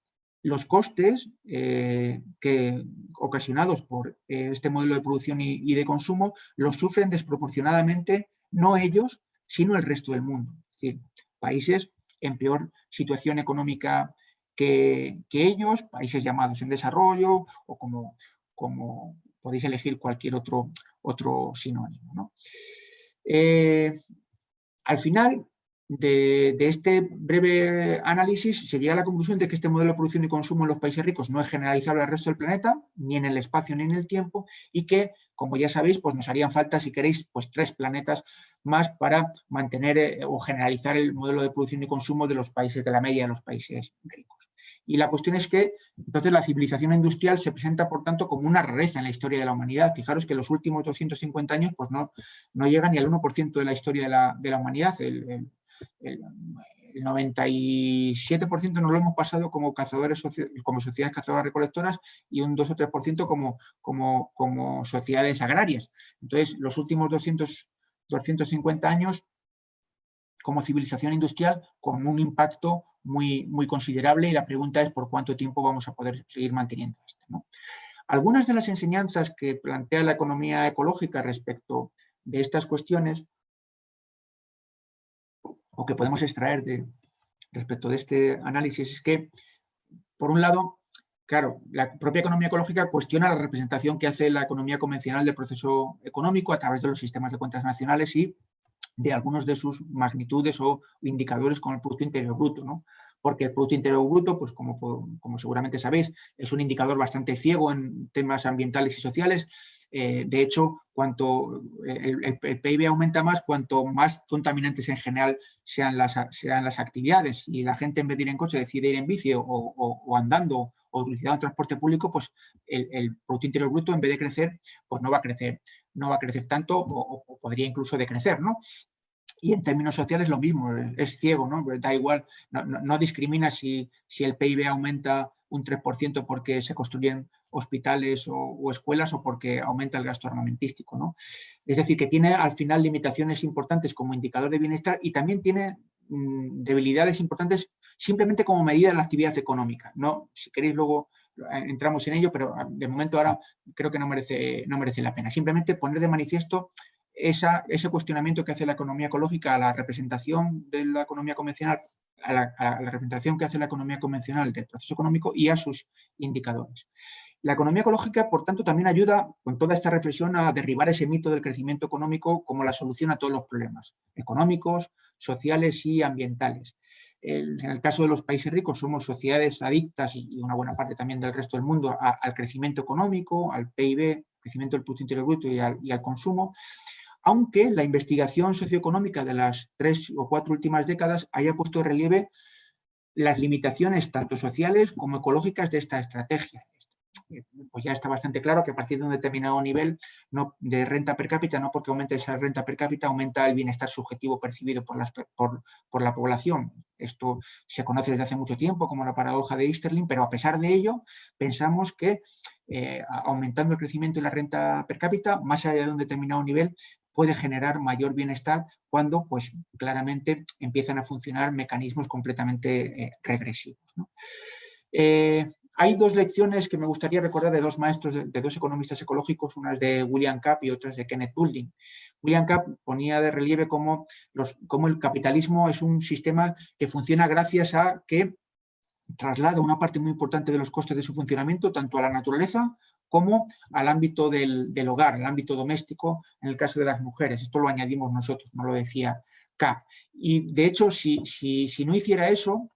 B: los costes que ocasionados por este modelo de producción y de consumo los sufren desproporcionadamente no ellos, sino el resto del mundo. Es decir, países en peor situación económica que ellos, países llamados en desarrollo, o como podéis elegir cualquier otro sinónimo, ¿no? Al final de este breve análisis se llega a la conclusión de que este modelo de producción y consumo en los países ricos no es generalizable al resto del planeta, ni en el espacio ni en el tiempo, y que, como ya sabéis, pues nos harían falta, si queréis, pues 3 planetas más para mantener o generalizar el modelo de producción y consumo de los países de la media de los países ricos. Y la cuestión es que entonces la civilización industrial se presenta, por tanto, como una rareza en la historia de la humanidad. Fijaros que los últimos 250 años pues no llega ni al 1% de la historia de la humanidad. El 97% nos lo hemos pasado como cazadores, como sociedades cazadoras-recolectoras, y un 2 o 3% como sociedades agrarias. Entonces, los últimos 250 años como civilización industrial con un impacto muy, muy considerable, y la pregunta es por cuánto tiempo vamos a poder seguir manteniendo esto, ¿no? Algunas de las enseñanzas que plantea la economía ecológica respecto de estas cuestiones, o que podemos extraer respecto de este análisis, es que, por un lado, claro, la propia economía ecológica cuestiona la representación que hace la economía convencional del proceso económico a través de los sistemas de cuentas nacionales y de algunos de sus magnitudes o indicadores con el Producto Interior Bruto, ¿no? Porque el Producto Interior Bruto, pues como seguramente sabéis, es un indicador bastante ciego en temas ambientales y sociales. De hecho, cuanto el PIB aumenta más, cuanto más contaminantes en general sean las actividades, y la gente, en vez de ir en coche, decide ir en bici o andando o utilizando transporte público, pues el Producto Interior Bruto, en vez de crecer, pues no va a crecer tanto, o podría incluso decrecer, ¿no? Y en términos sociales lo mismo, es ciego, ¿no? Da igual, no discrimina si el PIB aumenta un 3% porque se construyen hospitales o escuelas, o porque aumenta el gasto armamentístico, ¿no? Es decir, que tiene al final limitaciones importantes como indicador de bienestar, y también tiene debilidades importantes simplemente como medida de la actividad económica, ¿no? Si queréis luego entramos en ello, pero de momento ahora creo que no merece la pena. Simplemente poner de manifiesto ese cuestionamiento que hace la economía ecológica a la representación de la economía convencional, a la representación que hace la economía convencional del proceso económico y a sus indicadores. La economía ecológica, por tanto, también ayuda con toda esta reflexión a derribar ese mito del crecimiento económico como la solución a todos los problemas económicos, sociales y ambientales. En el caso de los países ricos somos sociedades adictas, y una buena parte también del resto del mundo, al crecimiento económico, al PIB, crecimiento del Producto Interior Bruto y al consumo, aunque la investigación socioeconómica de las 3 o 4 últimas décadas haya puesto en relieve las limitaciones tanto sociales como ecológicas de esta estrategia. Pues ya está bastante claro que a partir de un determinado nivel de renta per cápita, no porque aumente esa renta per cápita, aumenta el bienestar subjetivo percibido por la población. Esto se conoce desde hace mucho tiempo como la paradoja de Easterlin, pero a pesar de ello, pensamos que aumentando el crecimiento y la renta per cápita, más allá de un determinado nivel, puede generar mayor bienestar cuando, pues, claramente empiezan a funcionar mecanismos completamente regresivos, ¿no? Hay dos lecciones que me gustaría recordar de dos maestros, de dos economistas ecológicos, una es de William Capp y otra es de Kenneth Boulding. William Capp ponía de relieve cómo el capitalismo es un sistema que funciona gracias a que traslada una parte muy importante de los costes de su funcionamiento tanto a la naturaleza como al ámbito del hogar, al ámbito doméstico, en el caso de las mujeres. Esto lo añadimos nosotros, no lo decía Capp. Y de hecho, si no hiciera eso,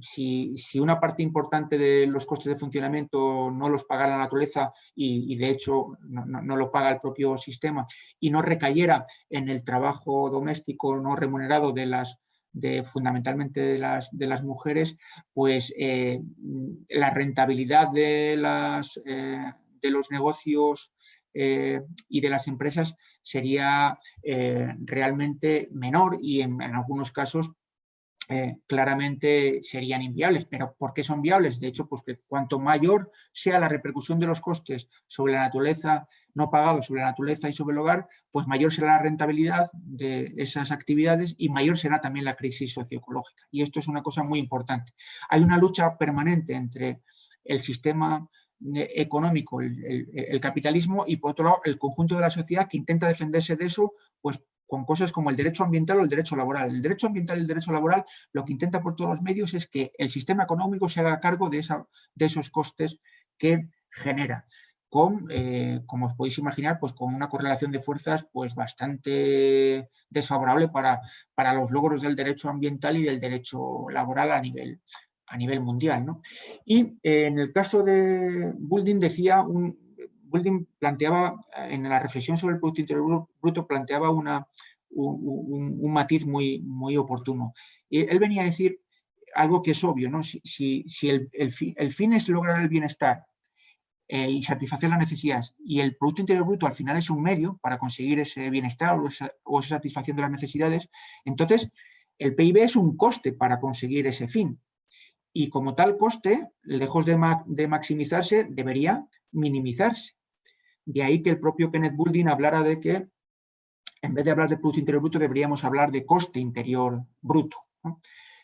B: si una parte importante de los costes de funcionamiento no los paga la naturaleza y de hecho no lo paga el propio sistema y no recayera en el trabajo doméstico no remunerado fundamentalmente de las mujeres, pues la rentabilidad de los negocios y de las empresas sería realmente menor y en algunos casos claramente serían inviables. ¿Pero por qué son viables? De hecho, pues que cuanto mayor sea la repercusión de los costes sobre la naturaleza no pagados, sobre la naturaleza y sobre el hogar, pues mayor será la rentabilidad de esas actividades y mayor será también la crisis socioecológica. Y esto es una cosa muy importante. Hay una lucha permanente entre el sistema económico, el capitalismo, y por otro lado el conjunto de la sociedad que intenta defenderse de eso, pues con cosas como el derecho ambiental o el derecho laboral. El derecho ambiental y el derecho laboral lo que intenta por todos los medios es que el sistema económico se haga cargo de esos costes que genera, como os podéis imaginar, pues con una correlación de fuerzas pues bastante desfavorable para los logros del derecho ambiental y del derecho laboral a nivel mundial, ¿no? Y en el caso de Boulding Boulding planteaba, en la reflexión sobre el Producto Interior Bruto, planteaba un matiz muy, muy oportuno. Y él venía a decir algo que es obvio, ¿no? Si el fin es lograr el bienestar y satisfacer las necesidades, y el Producto Interior Bruto al final es un medio para conseguir ese bienestar o esa satisfacción de las necesidades, entonces el PIB es un coste para conseguir ese fin. Y como tal coste, lejos de maximizarse, debería minimizarse. De ahí que el propio Kenneth Boulding hablara de que, en vez de hablar de Producto Interior Bruto, deberíamos hablar de coste interior bruto, ¿no?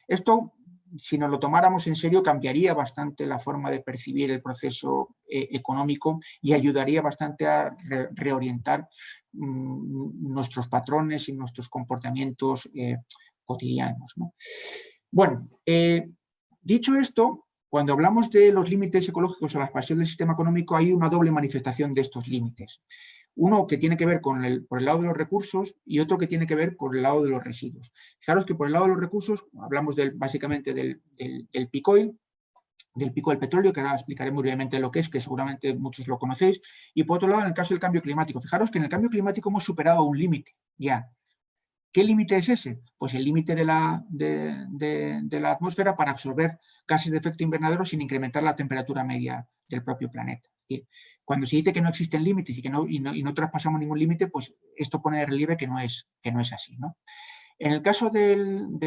B: Esto, si nos lo tomáramos en serio, cambiaría bastante la forma de percibir el proceso económico y ayudaría bastante a reorientar nuestros patrones y nuestros comportamientos cotidianos, ¿no? Bueno, dicho esto, cuando hablamos de los límites ecológicos o la expansión del sistema económico, hay una doble manifestación de estos límites. Uno que tiene que ver por el lado de los recursos y otro que tiene que ver por el lado de los residuos. Fijaros que por el lado de los recursos hablamos básicamente del peak oil, del pico del petróleo, que ahora explicaré muy brevemente lo que es, que seguramente muchos lo conocéis, y por otro lado en el caso del cambio climático. Fijaros que en el cambio climático hemos superado un límite ya. ¿Qué límite es ese? Pues el límite de la atmósfera para absorber gases de efecto invernadero sin incrementar la temperatura media del propio planeta. Es decir, cuando se dice que no existen límites y no traspasamos ningún límite, pues esto pone de relieve que no es así, ¿no? En el caso del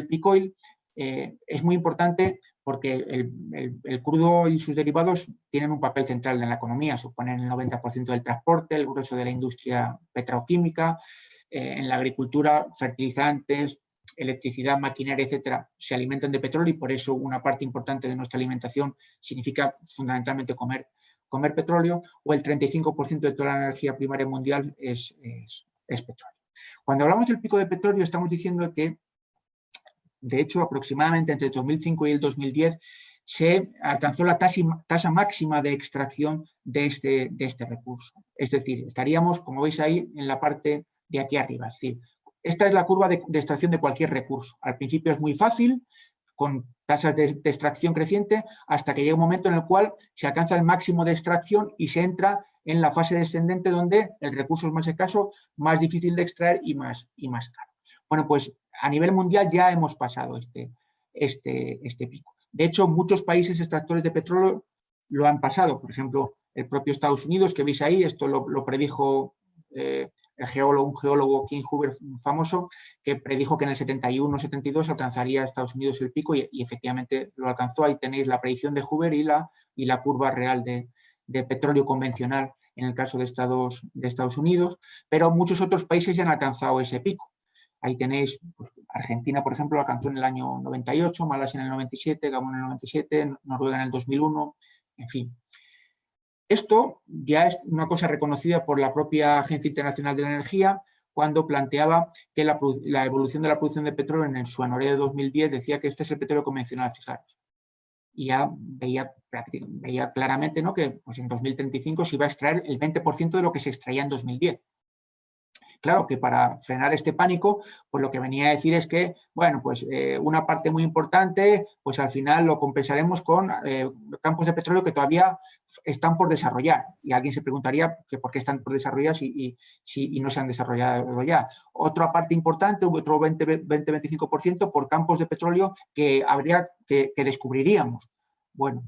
B: peak oil, es muy importante porque el crudo y sus derivados tienen un papel central en la economía, suponen el 90% del transporte, el grueso de la industria petroquímica. En la agricultura, fertilizantes, electricidad, maquinaria, etcétera, se alimentan de petróleo y por eso una parte importante de nuestra alimentación significa fundamentalmente comer petróleo, o el 35% de toda la energía primaria mundial es petróleo. Cuando hablamos del pico de petróleo estamos diciendo que, de hecho, aproximadamente entre el 2005 y el 2010 se alcanzó la tasa máxima de extracción de este recurso. Es decir, estaríamos, como veis ahí, en la parte de aquí arriba. Es decir, esta es la curva de extracción de cualquier recurso. Al principio es muy fácil, con tasas de extracción creciente, hasta que llega un momento en el cual se alcanza el máximo de extracción y se entra en la fase descendente donde el recurso es más escaso, más difícil de extraer y más caro. Bueno, pues a nivel mundial ya hemos pasado este pico. De hecho, muchos países extractores de petróleo lo han pasado. Por ejemplo, el propio Estados Unidos, que veis ahí, esto lo predijo un geólogo, King Hoover, famoso, que predijo que en el 71-72 alcanzaría Estados Unidos el pico y efectivamente lo alcanzó. Ahí tenéis la predicción de Hoover y la curva real de petróleo convencional en el caso de Estados Unidos, pero muchos otros países ya han alcanzado ese pico. Ahí tenéis, pues, Argentina, por ejemplo, alcanzó en el año 98, Malasia en el 97, Gabón en el 97, Noruega en el 2001, en fin. Esto ya es una cosa reconocida por la propia Agencia Internacional de la Energía, cuando planteaba que la evolución de la producción de petróleo en su anuario de 2010 decía que este es el petróleo convencional, fijaros. Y ya veía claramente, ¿no?, que pues en 2035 se iba a extraer el 20% de lo que se extraía en 2010. Claro que para frenar este pánico, pues lo que venía a decir es que, bueno, pues una parte muy importante, pues al final lo compensaremos con campos de petróleo que todavía están por desarrollar. Y alguien se preguntaría que por qué están por desarrollar y no se han desarrollado ya. Otra parte importante, otro 20-25% por campos de petróleo que descubriríamos. Bueno,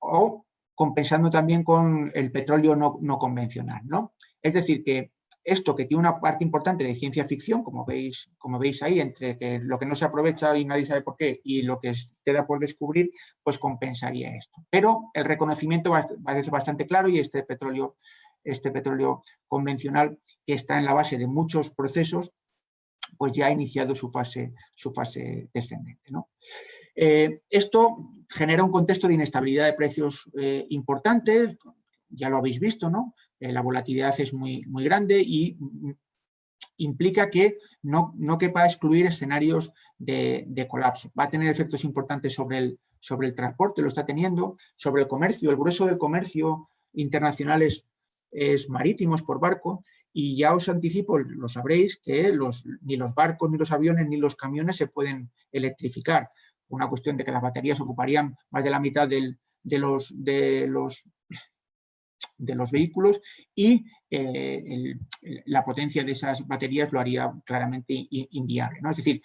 B: o compensando también con el petróleo no convencional, ¿no? Es decir, que esto, que tiene una parte importante de ciencia ficción, como veis ahí, entre que lo que no se aprovecha y nadie sabe por qué y lo que queda por descubrir, pues compensaría esto. Pero el reconocimiento va a ser bastante claro, y este petróleo convencional, que está en la base de muchos procesos, pues ya ha iniciado su fase descendente, ¿no? Esto genera un contexto de inestabilidad de precios importante, ya lo habéis visto, ¿no? La volatilidad es muy grande y implica que no quepa excluir escenarios de colapso. Va a tener efectos importantes sobre el transporte, lo está teniendo, sobre el comercio. El grueso del comercio internacional es marítimo, es por barco, y ya os anticipo, lo sabréis, que ni los barcos, ni los aviones, ni los camiones se pueden electrificar. Una cuestión de que las baterías ocuparían más de la mitad de los vehículos, y la potencia de esas baterías lo haría claramente inviable, ¿no? Es decir,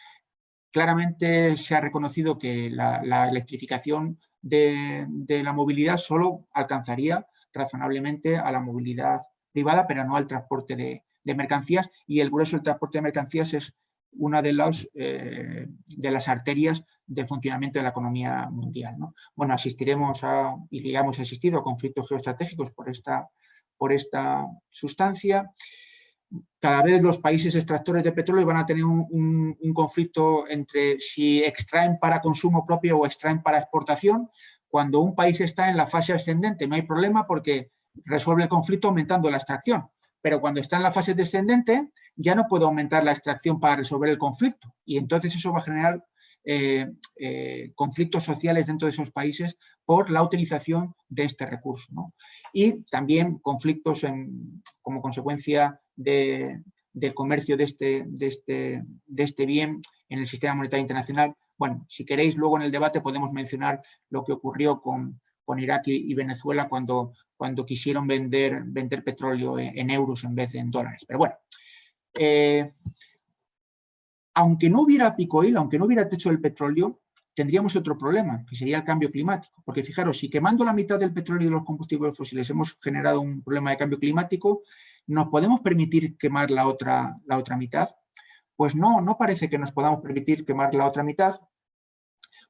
B: claramente se ha reconocido que la electrificación de la movilidad solo alcanzaría razonablemente a la movilidad privada, pero no al transporte de mercancías, y el grueso del transporte de mercancías es una de las arterias de funcionamiento de la economía mundial, ¿no? Bueno, asistiremos y ya hemos asistido a conflictos geoestratégicos por esta sustancia. Cada vez los países extractores de petróleo van a tener un conflicto entre si extraen para consumo propio o extraen para exportación. Cuando un país está en la fase ascendente no hay problema, porque resuelve el conflicto aumentando la extracción. Pero cuando está en la fase descendente ya no puede aumentar la extracción para resolver el conflicto, y entonces eso va a generar conflictos sociales dentro de esos países por la utilización de este recurso, ¿no? Y también conflictos como consecuencia del comercio de este bien en el sistema monetario internacional. Bueno, si queréis, luego en el debate podemos mencionar lo que ocurrió con Irak y Venezuela cuando quisieron vender petróleo en euros en vez de en dólares. Pero bueno, aunque no hubiera peak oil, aunque no hubiera techo del petróleo, tendríamos otro problema, que sería el cambio climático. Porque fijaros, si quemando la mitad del petróleo y de los combustibles fósiles hemos generado un problema de cambio climático, ¿nos podemos permitir quemar la otra mitad? Pues no parece que nos podamos permitir quemar la otra mitad,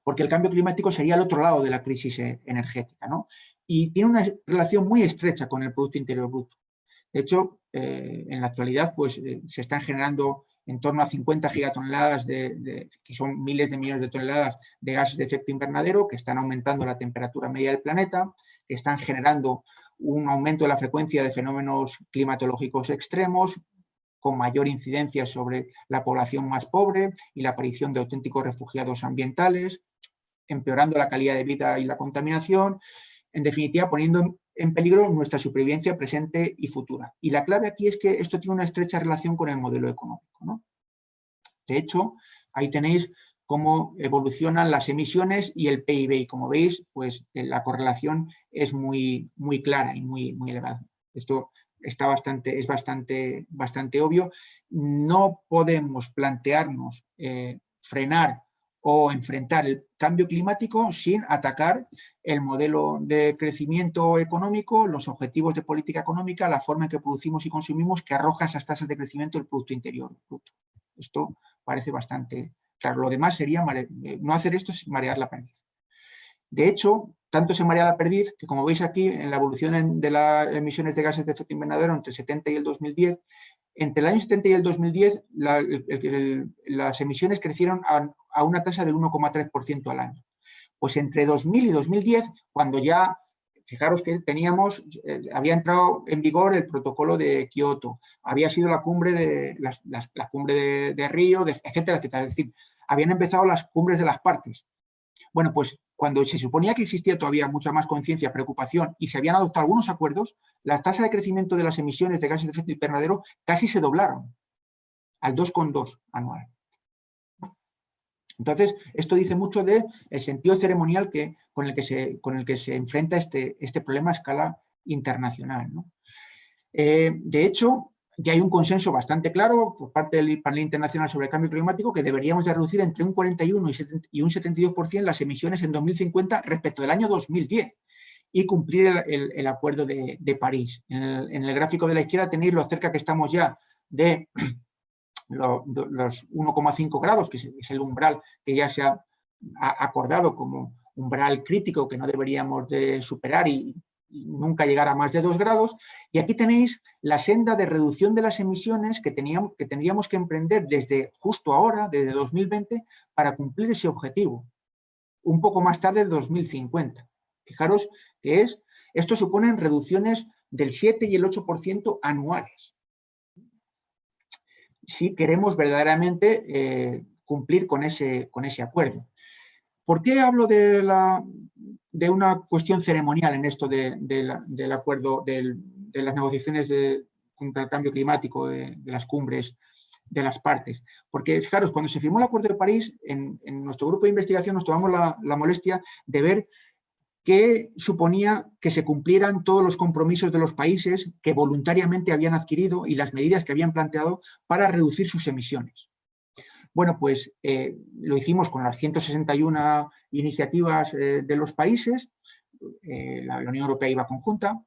B: porque el cambio climático sería el otro lado de la crisis energética, ¿no? Y tiene una relación muy estrecha con el Producto Interior Bruto. De hecho, en la actualidad, pues se están generando en torno a 50 gigatoneladas, que son miles de millones de toneladas de gases de efecto invernadero, que están aumentando la temperatura media del planeta, que están generando un aumento de la frecuencia de fenómenos climatológicos extremos, con mayor incidencia sobre la población más pobre y la aparición de auténticos refugiados ambientales, empeorando la calidad de vida y la contaminación, en definitiva poniendo en peligro nuestra supervivencia presente y futura. Y la clave aquí es que esto tiene una estrecha relación con el modelo económico, ¿no? De hecho, ahí tenéis cómo evolucionan las emisiones y el PIB, y como veis, pues la correlación es muy clara y muy elevada. Esto es bastante obvio. No podemos plantearnos frenar o enfrentar el cambio climático sin atacar el modelo de crecimiento económico, los objetivos de política económica, la forma en que producimos y consumimos, que arroja esas tasas de crecimiento del Producto Interior Bruto. Esto parece bastante claro. Lo demás sería, no hacer esto es marear la perdiz. De hecho, tanto se marea la perdiz que, como veis aquí, en la evolución de las emisiones de gases de efecto invernadero entre el 70 y el 2010, entre el año 70 y el 2010 las emisiones crecieron a una tasa del 1,3% al año. Pues entre 2000 y 2010, cuando ya, fijaros que teníamos, había entrado en vigor el protocolo de Kioto, había sido la cumbre de, la cumbre de Río, etcétera, etcétera. Es decir, habían empezado las cumbres de las partes. Bueno, pues cuando se suponía que existía todavía mucha más conciencia, preocupación y se habían adoptado algunos acuerdos, las tasas de crecimiento de las emisiones de gases de efecto invernadero casi se doblaron al 2,2 anual. Entonces, esto dice mucho del sentido ceremonial con el que se enfrenta este problema a escala internacional, ¿no? De hecho, ya hay un consenso bastante claro por parte del Panel Internacional sobre el Cambio Climático que deberíamos de reducir entre un 41 y un 72% las emisiones en 2050 respecto del año 2010 y cumplir el Acuerdo de París. En el gráfico de la izquierda tenéis lo cerca que estamos ya de los 1,5 grados, que es el umbral que ya se ha acordado como umbral crítico que no deberíamos de superar y nunca llegar a más de 2 grados. Y aquí tenéis la senda de reducción de las emisiones que tendríamos que emprender desde justo ahora, desde 2020, para cumplir ese objetivo, un poco más tarde del 2050. Fijaros que esto supone reducciones del 7 y el 8% anuales. Si queremos verdaderamente cumplir con ese acuerdo. ¿Por qué hablo de una cuestión ceremonial en esto del acuerdo, de las negociaciones contra el cambio climático, de las cumbres de las partes? Porque, fijaros, cuando se firmó el Acuerdo de París, en nuestro grupo de investigación nos tomamos la molestia de ver qué suponía que se cumplieran todos los compromisos de los países que voluntariamente habían adquirido y las medidas que habían planteado para reducir sus emisiones. Bueno, pues lo hicimos con las 161 iniciativas de los países, la Unión Europea iba conjunta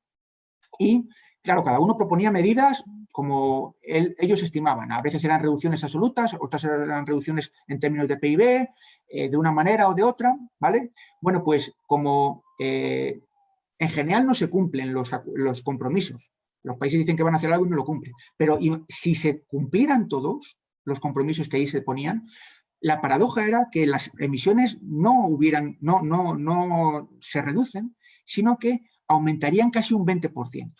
B: y, claro, cada uno proponía medidas como ellos estimaban. A veces eran reducciones absolutas, otras eran reducciones en términos de PIB, de una manera o de otra, ¿vale? Bueno, pues como en general no se cumplen los compromisos, los países dicen que van a hacer algo y no lo cumplen, pero si se cumplieran todos los compromisos que ahí se ponían, la paradoja era que las emisiones no se reducen, sino que aumentarían casi un 20%.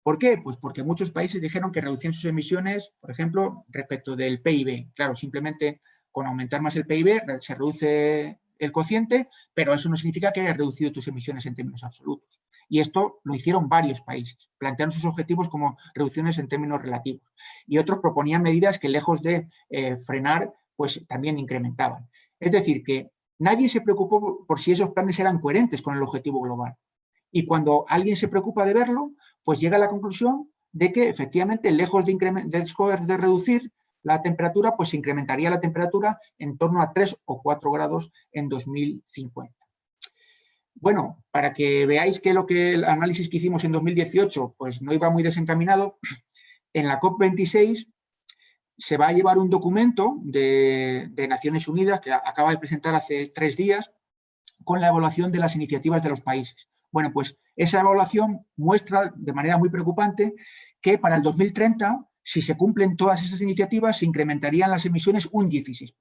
B: ¿Por qué? Pues porque muchos países dijeron que reducían sus emisiones, por ejemplo, respecto del PIB. Claro, simplemente con aumentar más el PIB se reduce el cociente, pero eso no significa que hayas reducido tus emisiones en términos absolutos. Y esto lo hicieron varios países, plantearon sus objetivos como reducciones en términos relativos. Y otros proponían medidas que, lejos de frenar, pues también incrementaban. Es decir, que nadie se preocupó por si esos planes eran coherentes con el objetivo global. Y cuando alguien se preocupa de verlo, pues llega a la conclusión de que efectivamente, lejos de reducir la temperatura, pues se incrementaría la temperatura en torno a 3 o 4 grados en 2050. Bueno, para que veáis que el análisis que hicimos en 2018 pues no iba muy desencaminado, en la COP26 se va a llevar un documento de Naciones Unidas que acaba de presentar hace 3 días con la evaluación de las iniciativas de los países. Bueno, pues esa evaluación muestra de manera muy preocupante que para el 2030, si se cumplen todas esas iniciativas, se incrementarían las emisiones un 16%,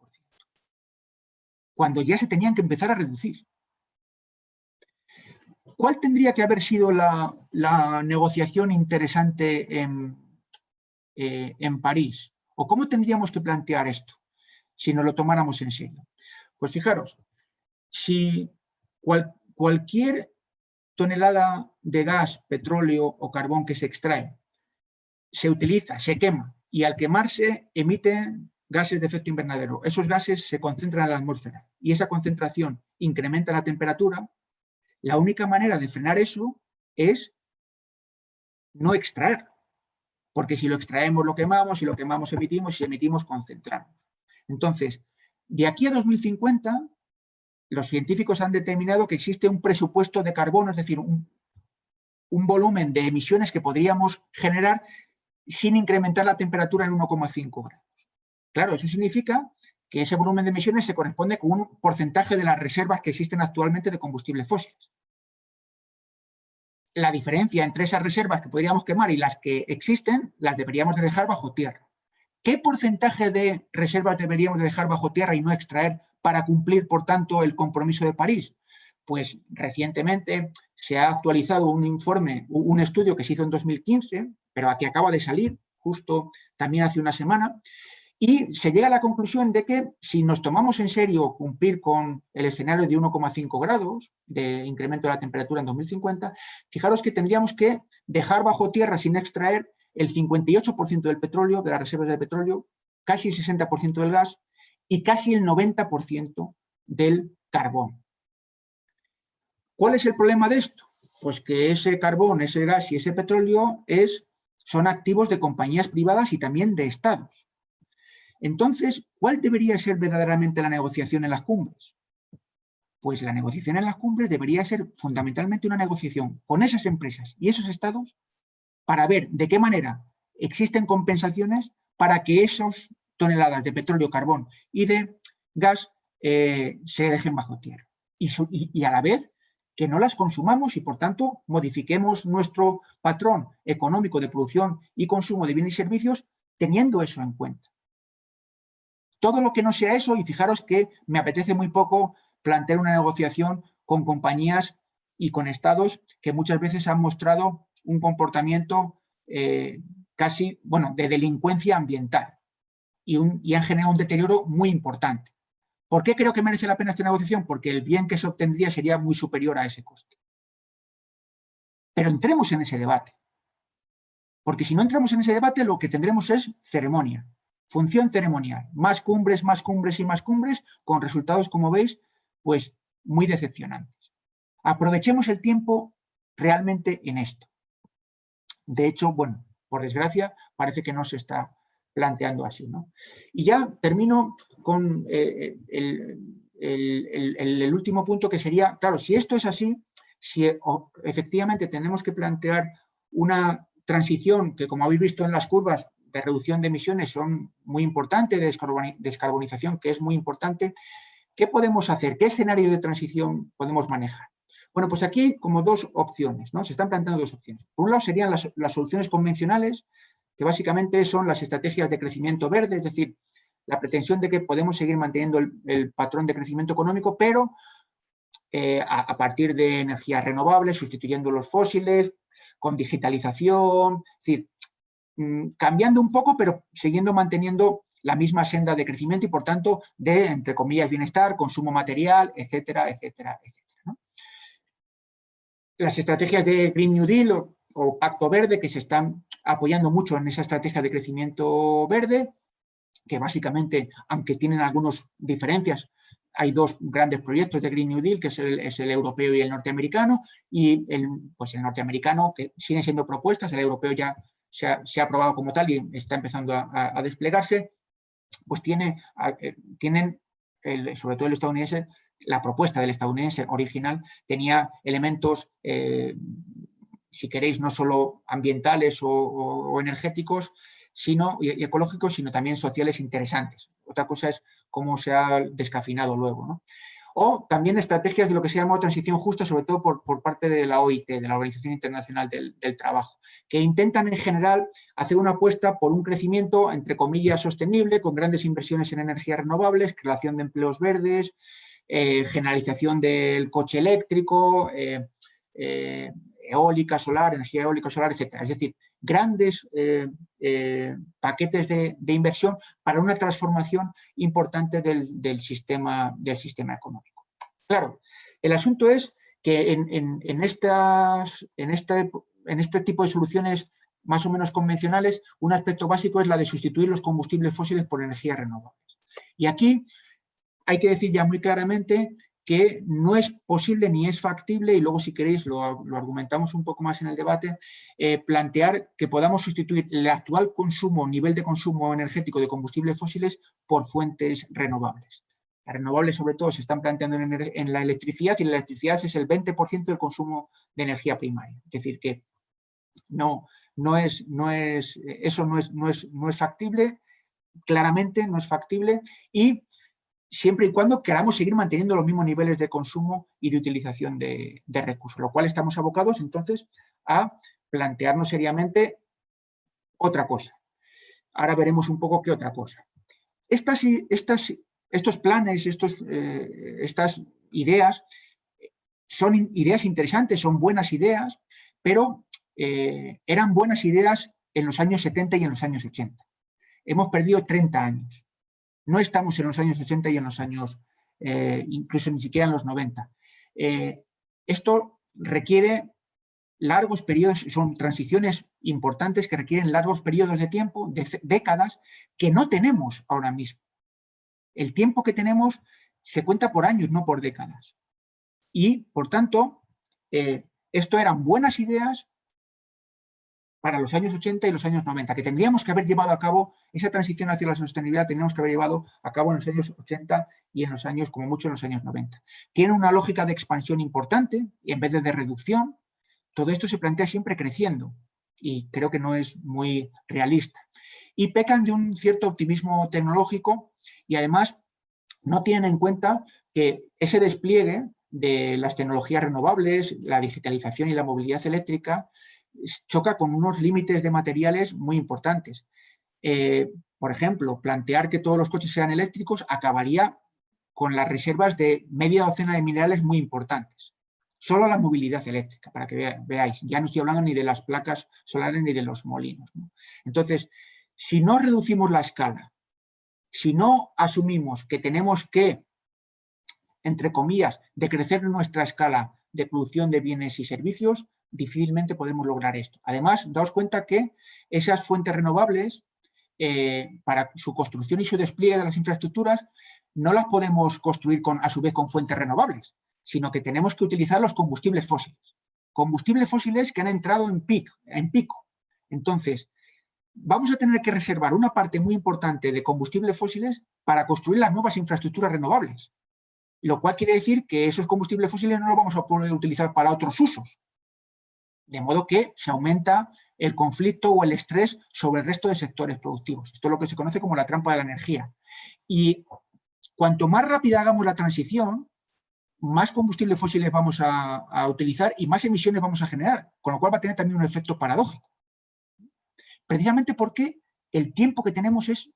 B: cuando ya se tenían que empezar a reducir. ¿Cuál tendría que haber sido la negociación interesante en París? ¿O cómo tendríamos que plantear esto si nos lo tomáramos en serio? Pues fijaros, si cualquier tonelada de gas, petróleo o carbón que se extrae, se utiliza, se quema y al quemarse emite gases de efecto invernadero. Esos gases se concentran en la atmósfera y esa concentración incrementa la temperatura. La única manera de frenar eso es no extraerlo, porque si lo extraemos lo quemamos, si lo quemamos emitimos, si emitimos concentramos. Entonces, de aquí a 2050, los científicos han determinado que existe un presupuesto de carbono, es decir, un volumen de emisiones que podríamos generar sin incrementar la temperatura en 1,5 grados. Claro, eso significa que ese volumen de emisiones se corresponde con un porcentaje de las reservas que existen actualmente de combustibles fósiles. la diferencia entre esas reservas que podríamos quemar y las que existen, las deberíamos de dejar bajo tierra. ¿Qué porcentaje de reservas deberíamos de dejar bajo tierra y no extraer para cumplir, por tanto, el compromiso de París? Pues recientemente se ha actualizado un informe, un estudio que se hizo en 2015, pero aquí acaba de salir, justo también hace una semana, y se llega a la conclusión de que si nos tomamos en serio cumplir con el escenario de 1,5 grados de incremento de la temperatura en 2050, fijaros que tendríamos que dejar bajo tierra sin extraer el 58% del petróleo, de las reservas de petróleo, casi el 60% del gas y casi el 90% del carbón. ¿Cuál es el problema de esto? Pues que ese carbón, ese gas y ese petróleo son activos de compañías privadas y también de estados. Entonces, ¿cuál debería ser verdaderamente la negociación en las cumbres? Pues la negociación en las cumbres debería ser fundamentalmente una negociación con esas empresas y esos estados para ver de qué manera existen compensaciones para que esas toneladas de petróleo, carbón y de gas se dejen bajo tierra. Y a la vez que no las consumamos y, por tanto, modifiquemos nuestro patrón económico de producción y consumo de bienes y servicios teniendo eso en cuenta. Todo lo que no sea eso, y fijaros que me apetece muy poco plantear una negociación con compañías y con estados que muchas veces han mostrado un comportamiento casi, bueno, de delincuencia ambiental y han generado un deterioro muy importante. ¿Por qué creo que merece la pena esta negociación? Porque el bien que se obtendría sería muy superior a ese coste. Pero entremos en ese debate. Porque si no entramos en ese debate, lo que tendremos es ceremonia, función ceremonial. Más cumbres y más cumbres, con resultados, como veis, pues muy decepcionantes. Aprovechemos el tiempo realmente en esto. De hecho, bueno, por desgracia, parece que no se está planteando así, ¿no? Y ya termino con el último punto, que sería, claro, si esto es así, si efectivamente tenemos que plantear una transición que, como habéis visto en las curvas de reducción de emisiones, son muy importantes, de descarbonización, que es muy importante, ¿qué podemos hacer? ¿Qué escenario de transición podemos manejar? Bueno, pues aquí hay como dos opciones, ¿no? Se están planteando dos opciones. Por un lado serían las soluciones convencionales, que básicamente son las estrategias de crecimiento verde, es decir, la pretensión de que podemos seguir manteniendo el patrón de crecimiento económico, pero a partir de energías renovables, sustituyendo los fósiles, con digitalización, es decir, cambiando un poco, pero siguiendo manteniendo la misma senda de crecimiento y, por tanto, de, entre comillas, bienestar, consumo material, etcétera, etcétera, etcétera, ¿no? Las estrategias de Green New Deal o Pacto Verde, que se están apoyando mucho en esa estrategia de crecimiento verde, que básicamente, aunque tienen algunas diferencias, hay dos grandes proyectos de Green New Deal, que es el europeo y el norteamericano, y el norteamericano, que siguen siendo propuestas, el europeo ya se ha aprobado como tal y está empezando a desplegarse, pues tienen, sobre todo el estadounidense, la propuesta del estadounidense original tenía elementos, si queréis, no solo ambientales o energéticos, y ecológicos, sino también sociales interesantes. Otra cosa es cómo se ha descafeinado luego, ¿no? O también estrategias de lo que se llama transición justa, sobre todo por parte de la OIT, de la Organización Internacional del Trabajo, que intentan en general hacer una apuesta por un crecimiento, entre comillas, sostenible, con grandes inversiones en energías renovables, creación de empleos verdes, generalización del coche eléctrico, eólica, solar, energía eólica, solar, etcétera. Es decir, grandes paquetes de inversión para una transformación importante del sistema económico. Claro, el asunto es que en este tipo de soluciones más o menos convencionales, un aspecto básico es la de sustituir los combustibles fósiles por energías renovables. Y aquí hay que decir ya muy claramente que no es posible ni es factible, y luego si queréis lo argumentamos un poco más en el debate, plantear que podamos sustituir el actual nivel de consumo energético de combustibles fósiles por fuentes renovables. Las renovables sobre todo se están planteando en la electricidad, y la electricidad es el 20% del consumo de energía primaria. Es decir, que eso no es factible, claramente no es factible, y siempre y cuando queramos seguir manteniendo los mismos niveles de consumo y de utilización de recursos, lo cual estamos abocados entonces a plantearnos seriamente otra cosa. Ahora veremos un poco qué otra cosa. Estos planes, estas ideas son ideas interesantes, son buenas ideas, pero eran buenas ideas en los años 70 y en los años 80. Hemos perdido 30 años. No estamos en los años 80 y en los años, incluso ni siquiera en los 90. Esto requiere largos periodos, son transiciones importantes que requieren largos periodos de tiempo, décadas, que no tenemos ahora mismo. El tiempo que tenemos se cuenta por años, no por décadas. Y, por tanto, esto eran buenas ideas para los años 80 y los años 90, que tendríamos que haber llevado a cabo, esa transición hacia la sostenibilidad tendríamos que haber llevado a cabo en los años 80 y en los años, como mucho, en los años 90. Tiene una lógica de expansión importante y en vez de reducción. Todo esto se plantea siempre creciendo y creo que no es muy realista. Y pecan de un cierto optimismo tecnológico y además no tienen en cuenta que ese despliegue de las tecnologías renovables, la digitalización y la movilidad eléctrica choca con unos límites de materiales muy importantes. Por ejemplo, plantear que todos los coches sean eléctricos acabaría con las reservas de media docena de minerales muy importantes. Solo la movilidad eléctrica, para que veáis. Ya no estoy hablando ni de las placas solares ni de los molinos, ¿no? Entonces, si no reducimos la escala, si no asumimos que tenemos que, entre comillas, decrecer nuestra escala de producción de bienes y servicios, difícilmente podemos lograr esto. Además, daos cuenta que esas fuentes renovables, para su construcción y su despliegue de las infraestructuras, no las podemos construir a su vez con fuentes renovables, sino que tenemos que utilizar los combustibles fósiles. Combustibles fósiles que han entrado en pico. Entonces, vamos a tener que reservar una parte muy importante de combustibles fósiles para construir las nuevas infraestructuras renovables. Lo cual quiere decir que esos combustibles fósiles no los vamos a poder utilizar para otros usos. De modo que se aumenta el conflicto o el estrés sobre el resto de sectores productivos. Esto es lo que se conoce como la trampa de la energía. Y cuanto más rápida hagamos la transición, más combustibles fósiles vamos a utilizar y más emisiones vamos a generar, con lo cual va a tener también un efecto paradójico. Precisamente porque el tiempo que tenemos es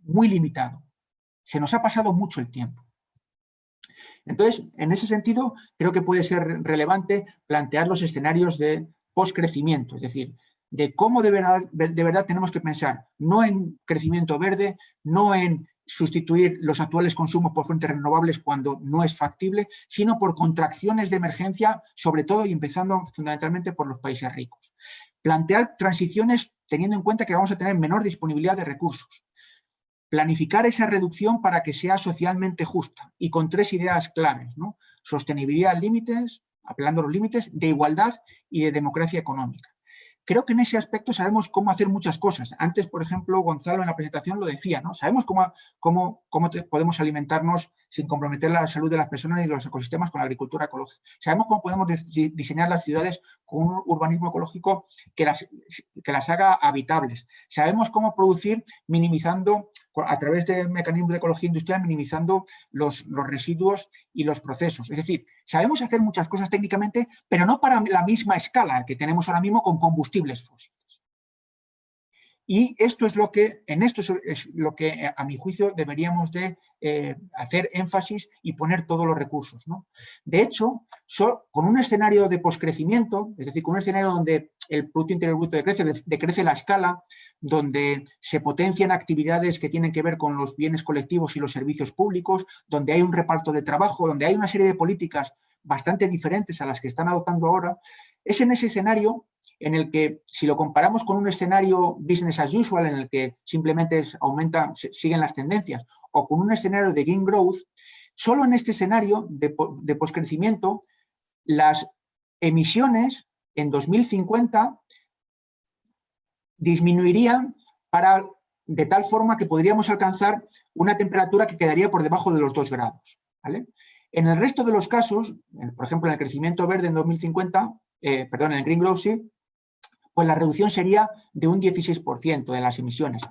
B: muy limitado. Se nos ha pasado mucho el tiempo. Entonces, en ese sentido, creo que puede ser relevante plantear los escenarios de postcrecimiento, es decir, de cómo de verdad tenemos que pensar, no en crecimiento verde, no en sustituir los actuales consumos por fuentes renovables cuando no es factible, sino por contracciones de emergencia, sobre todo y empezando fundamentalmente por los países ricos. Plantear transiciones teniendo en cuenta que vamos a tener menor disponibilidad de recursos. Planificar esa reducción para que sea socialmente justa y con 3 ideas claves, ¿no? Sostenibilidad, límites, apelando a los límites, de igualdad y de democracia económica. Creo que en ese aspecto sabemos cómo hacer muchas cosas. Antes, por ejemplo, Gonzalo en la presentación lo decía, ¿no? Sabemos cómo podemos alimentarnos sin comprometer la salud de las personas y de los ecosistemas con la agricultura ecológica. Sabemos cómo podemos diseñar las ciudades con un urbanismo ecológico que las haga habitables. Sabemos cómo producir minimizando, a través de mecanismos de ecología industrial, minimizando los residuos y los procesos. Es decir, sabemos hacer muchas cosas técnicamente, pero no para la misma escala que tenemos ahora mismo con combustibles fósiles. Y esto es lo que, a mi juicio, deberíamos de hacer énfasis y poner todos los recursos, ¿no? De hecho, con un escenario de poscrecimiento, es decir, con un escenario donde el Producto Interior Bruto decrece la escala, donde se potencian actividades que tienen que ver con los bienes colectivos y los servicios públicos, donde hay un reparto de trabajo, donde hay una serie de políticas bastante diferentes a las que están adoptando ahora, es en ese escenario en el que, si lo comparamos con un escenario business as usual, en el que simplemente siguen las tendencias, o con un escenario de green growth, solo en este escenario de poscrecimiento, las emisiones en 2050 disminuirían de tal forma que podríamos alcanzar una temperatura que quedaría por debajo de los 2 grados, ¿vale? En el resto de los casos, por ejemplo, en el crecimiento verde en 2050, en el green growth, sí, pues la reducción sería de un 16% de las emisiones.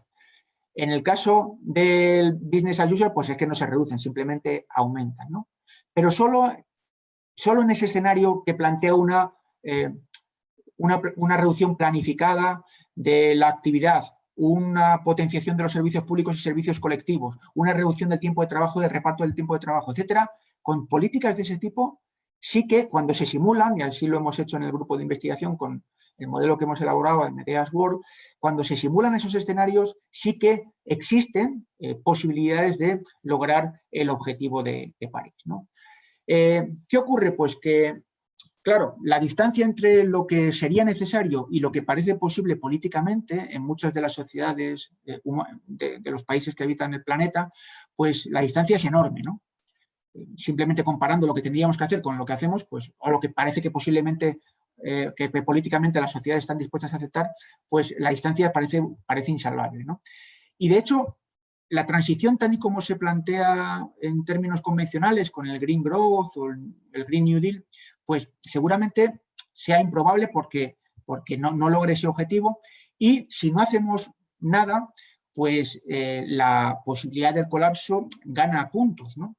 B: En el caso del business as usual, pues es que no se reducen, simplemente aumentan, ¿no? Pero solo en ese escenario que plantea una reducción planificada de la actividad, una potenciación de los servicios públicos y servicios colectivos, una reducción del tiempo de trabajo, del reparto del tiempo de trabajo, etcétera, con políticas de ese tipo, sí que cuando se simulan, y así lo hemos hecho en el grupo de investigación con el modelo que hemos elaborado en Medeas World, cuando se simulan esos escenarios, sí que existen posibilidades de lograr el objetivo de París, ¿no? ¿Qué ocurre? Pues que, claro, la distancia entre lo que sería necesario y lo que parece posible políticamente en muchas de las sociedades de los países que habitan el planeta, pues la distancia es enorme, ¿no? Simplemente comparando lo que tendríamos que hacer con lo que hacemos, pues, o lo que parece que posiblemente, que políticamente las sociedades están dispuestas a aceptar, pues la distancia parece insalvable, ¿no? Y de hecho, la transición tal y como se plantea en términos convencionales con el Green Growth o el Green New Deal, pues seguramente sea improbable porque no logre ese objetivo, y si no hacemos nada, pues la posibilidad del colapso gana puntos, ¿no?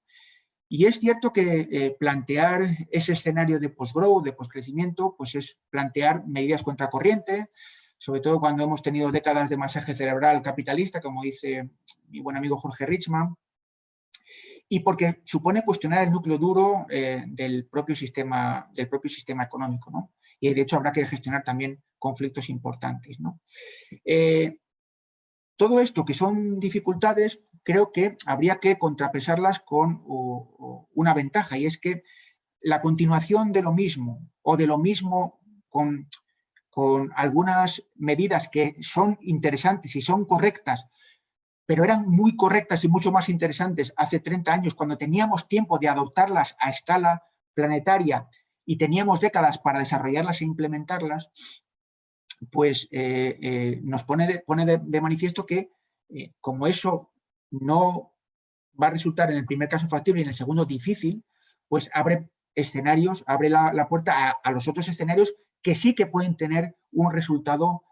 B: Y es cierto que plantear ese escenario de post-growth, de post-crecimiento, pues es plantear medidas contracorriente, sobre todo cuando hemos tenido décadas de masaje cerebral capitalista, como dice mi buen amigo Jorge Richman, y porque supone cuestionar el núcleo duro del propio sistema económico, ¿no? Y de hecho habrá que gestionar también conflictos importantes, ¿no? Todo esto, que son dificultades, creo que habría que contrapesarlas con una ventaja, y es que la continuación de lo mismo o de lo mismo con algunas medidas que son interesantes y son correctas, pero eran muy correctas y mucho más interesantes hace 30 años, cuando teníamos tiempo de adoptarlas a escala planetaria y teníamos décadas para desarrollarlas e implementarlas, pues nos pone de manifiesto que como eso no va a resultar en el primer caso factible y en el segundo difícil, pues abre escenarios, abre la puerta a los otros escenarios que sí que pueden tener un resultado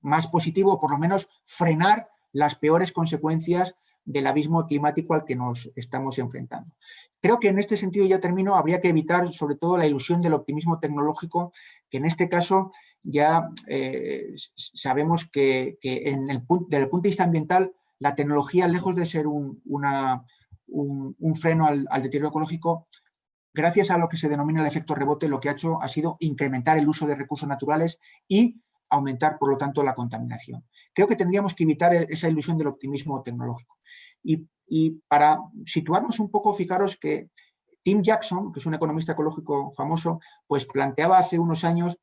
B: más positivo, o por lo menos frenar las peores consecuencias del abismo climático al que nos estamos enfrentando. Creo que en este sentido, ya termino, habría que evitar sobre todo la ilusión del optimismo tecnológico, que en este caso ya sabemos que desde el punto de vista ambiental, la tecnología, lejos de ser un freno al deterioro ecológico, gracias a lo que se denomina el efecto rebote, lo que ha hecho ha sido incrementar el uso de recursos naturales y aumentar, por lo tanto, la contaminación. Creo que tendríamos que evitar esa ilusión del optimismo tecnológico. Y para situarnos un poco, fijaros que Tim Jackson, que es un economista ecológico famoso, pues planteaba hace unos años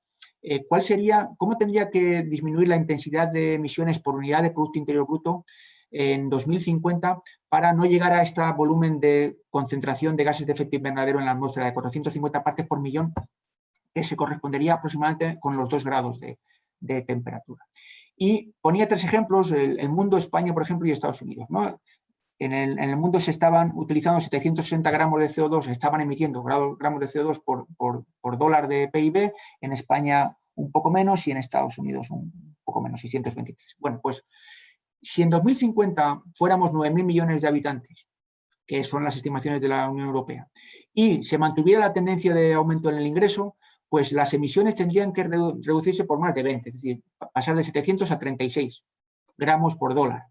B: cómo tendría que disminuir la intensidad de emisiones por unidad de Producto Interior Bruto en 2050 para no llegar a este volumen de concentración de gases de efecto invernadero en la atmósfera de 450 partes por millón, que se correspondería aproximadamente con los 2 grados de temperatura. Y ponía 3 ejemplos, el mundo, España, por ejemplo, y Estados Unidos, ¿no? En el mundo se estaban utilizando 760 gramos de CO2, se estaban emitiendo gramos de CO2 por dólar de PIB, en España un poco menos y en Estados Unidos un poco menos, 623. Bueno, pues si en 2050 fuéramos 9.000 millones de habitantes, que son las estimaciones de la Unión Europea, y se mantuviera la tendencia de aumento en el ingreso, pues las emisiones tendrían que reducirse por más de 20, es decir, pasar de 700 a 36 gramos por dólar.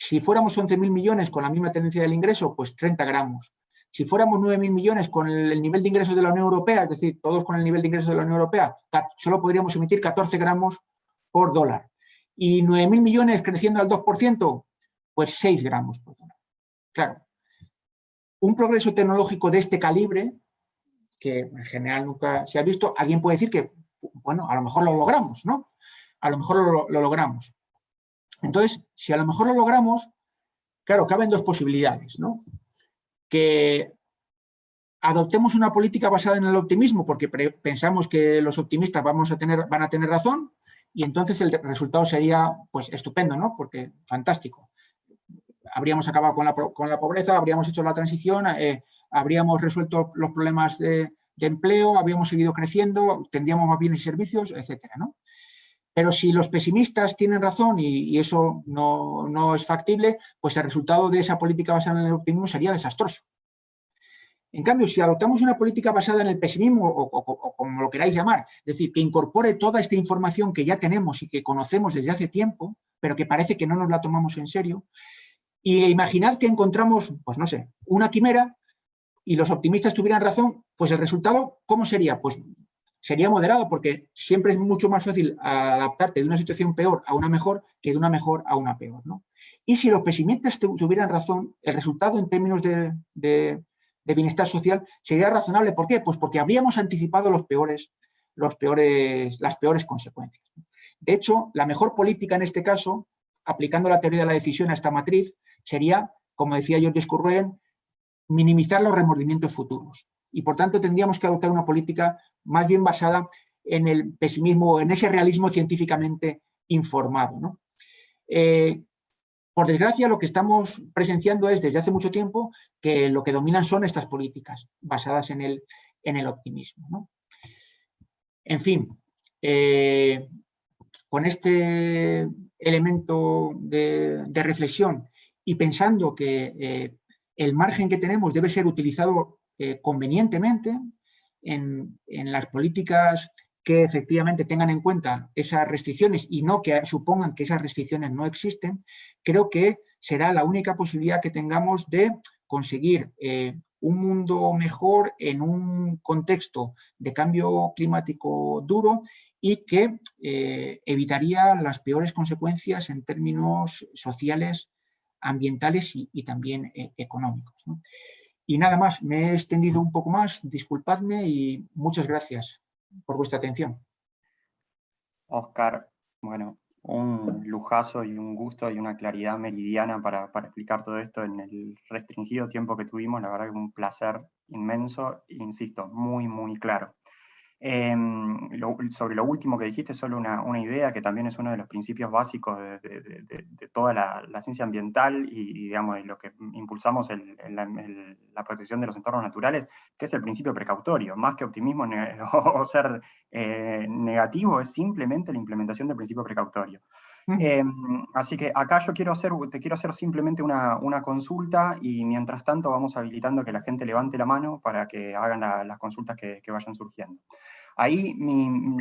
B: Si fuéramos 11.000 millones con la misma tendencia del ingreso, pues 30 gramos. Si fuéramos 9.000 millones con el nivel de ingresos de la Unión Europea, es decir, todos con el nivel de ingresos de la Unión Europea, solo podríamos emitir 14 gramos por dólar. Y 9.000 millones creciendo al 2%, pues 6 gramos por dólar. Claro, un progreso tecnológico de este calibre, que en general nunca se ha visto, alguien puede decir que, bueno, a lo mejor lo logramos, ¿no? A lo mejor lo logramos. Entonces, si a lo mejor lo logramos, claro, caben 2 posibilidades, ¿no? Que adoptemos una política basada en el optimismo, porque pensamos que los optimistas van a tener razón, y entonces el resultado sería, pues, estupendo, ¿no? Porque fantástico. Habríamos acabado con la pobreza, habríamos hecho la transición, habríamos resuelto los problemas de empleo, habríamos seguido creciendo, tendríamos más bienes y servicios, etcétera, ¿no? Pero si los pesimistas tienen razón y eso no es factible, pues el resultado de esa política basada en el optimismo sería desastroso. En cambio, si adoptamos una política basada en el pesimismo, o como lo queráis llamar, es decir, que incorpore toda esta información que ya tenemos y que conocemos desde hace tiempo, pero que parece que no nos la tomamos en serio, y imaginad que encontramos, pues no sé, una quimera y los optimistas tuvieran razón, pues el resultado, ¿cómo sería? Pues sería moderado, porque siempre es mucho más fácil adaptarte de una situación peor a una mejor que de una mejor a una peor, ¿no? Y si los pesimistas tuvieran razón, el resultado en términos de bienestar social sería razonable. ¿Por qué? Pues porque habríamos anticipado las peores consecuencias. De hecho, la mejor política en este caso, aplicando la teoría de la decisión a esta matriz, sería, como decía Georges Courroyen, minimizar los remordimientos futuros. Y por tanto tendríamos que adoptar una política más bien basada en el pesimismo, en ese realismo científicamente informado, ¿no? Por desgracia, lo que estamos presenciando es, desde hace mucho tiempo, que lo que dominan son estas políticas basadas en el optimismo, ¿no? En fin, con este elemento de reflexión y pensando que el margen que tenemos debe ser utilizado convenientemente en las políticas que efectivamente tengan en cuenta esas restricciones y no que supongan que esas restricciones no existen, creo que será la única posibilidad que tengamos de conseguir un mundo mejor en un contexto de cambio climático duro y que evitaría las peores consecuencias en términos sociales, ambientales y también económicos, ¿no? Y nada más, me he extendido un poco más, disculpadme y muchas gracias por vuestra atención.
A: Oscar, bueno, un lujazo y un gusto y una claridad meridiana para explicar todo esto en el restringido tiempo que tuvimos. La verdad que un placer inmenso, insisto, muy, muy claro. Sobre lo último que dijiste, solo una idea que también es uno de los principios básicos de toda la ciencia ambiental y digamos, de lo que impulsamos la protección de los entornos naturales, que es el principio precautorio. Más que optimismo o ser negativo, es simplemente la implementación del principio precautorio. Así que acá te quiero hacer simplemente una consulta y mientras tanto vamos habilitando que la gente levante la mano para que hagan las consultas que vayan surgiendo. Ahí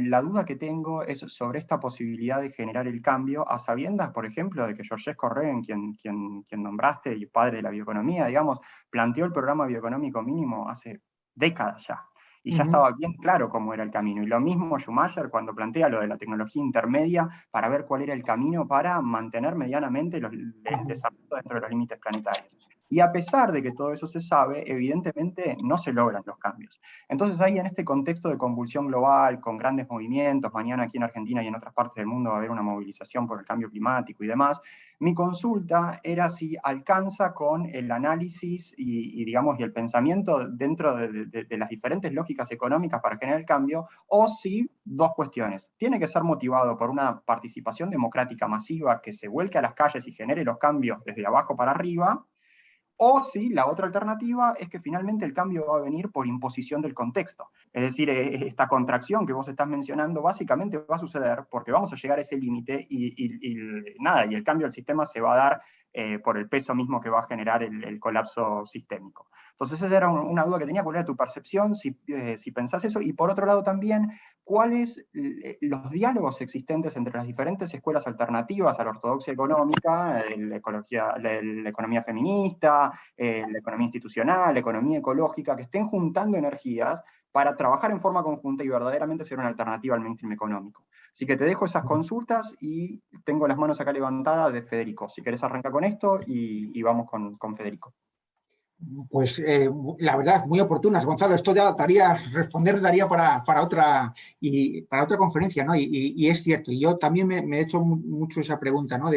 A: la duda que tengo es sobre esta posibilidad de generar el cambio a sabiendas, por ejemplo, de que Georges Courroyen, quien nombraste y padre de la bioeconomía, digamos, planteó el programa bioeconómico mínimo hace décadas ya. Y ya estaba bien claro cómo era el camino. Y lo mismo Schumacher cuando plantea lo de la tecnología intermedia para ver cuál era el camino para mantener medianamente el desarrollo dentro de los límites planetarios. Y a pesar de que todo eso se sabe, evidentemente no se logran los cambios. Entonces ahí en este contexto de convulsión global, con grandes movimientos, mañana aquí en Argentina y en otras partes del mundo va a haber una movilización por el cambio climático y demás, mi consulta era si alcanza con el análisis digamos, y el pensamiento dentro de las diferentes lógicas económicas para generar el cambio, o si, dos cuestiones, tiene que ser motivado por una participación democrática masiva que se vuelque a las calles y genere los cambios desde abajo para arriba, o si la otra alternativa es que finalmente el cambio va a venir por imposición del contexto. Es decir, esta contracción que vos estás mencionando básicamente va a suceder porque vamos a llegar a ese límite y el cambio del sistema se va a dar por el peso mismo que va a generar el colapso sistémico. Entonces esa era una duda que tenía, cuál era tu percepción, si pensás eso, y por otro lado también, cuáles los diálogos existentes entre las diferentes escuelas alternativas a la ortodoxia económica, la economía feminista, la economía institucional, la economía ecológica, que estén juntando energías para trabajar en forma conjunta y verdaderamente ser una alternativa al mainstream económico. Así que te dejo esas consultas y tengo las manos acá levantadas de Federico. Si querés arrancar con esto y vamos con Federico.
B: Pues la verdad, muy oportunas, Gonzalo. Esto ya daría para otra conferencia, ¿no? Y es cierto, y yo también me he hecho mucho esa pregunta, ¿no?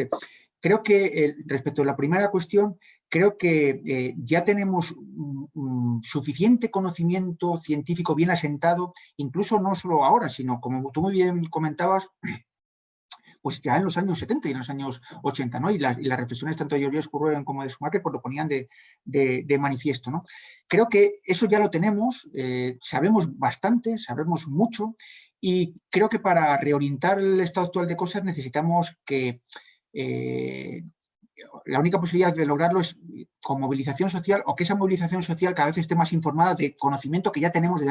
B: Creo que respecto a la primera cuestión, creo que ya tenemos suficiente conocimiento científico bien asentado, incluso no solo ahora, sino como tú muy bien comentabas, pues ya en los años 70 y en los años 80, ¿no? Y las reflexiones tanto de Georges Courroux como de Schumacher pues lo ponían de manifiesto, ¿no? Creo que eso ya lo tenemos, sabemos bastante, sabemos mucho, y creo que para reorientar el estado actual de cosas necesitamos que la única posibilidad de lograrlo es con movilización social, o que esa movilización social cada vez esté más informada de conocimiento que ya tenemos desde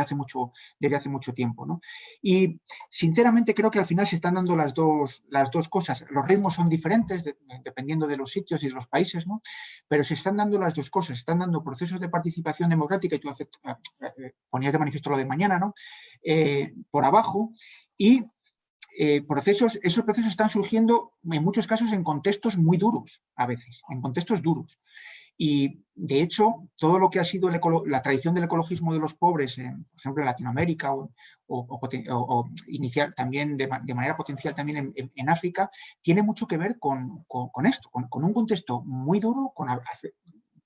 B: hace mucho tiempo, ¿no? Y sinceramente creo que al final se están dando las dos cosas. Los ritmos son diferentes dependiendo de los sitios y de los países, ¿no? Pero se están dando las dos cosas. Se están dando procesos de participación democrática, y tú ponías de manifiesto lo de mañana, ¿no? Por abajo, y esos procesos están surgiendo en muchos casos en contextos muy duros, a veces, en contextos duros. Y de hecho, todo lo que ha sido la tradición del ecologismo de los pobres, por ejemplo, en Latinoamérica o inicial, también de manera potencial también en África, tiene mucho que ver con esto, con un contexto muy duro, con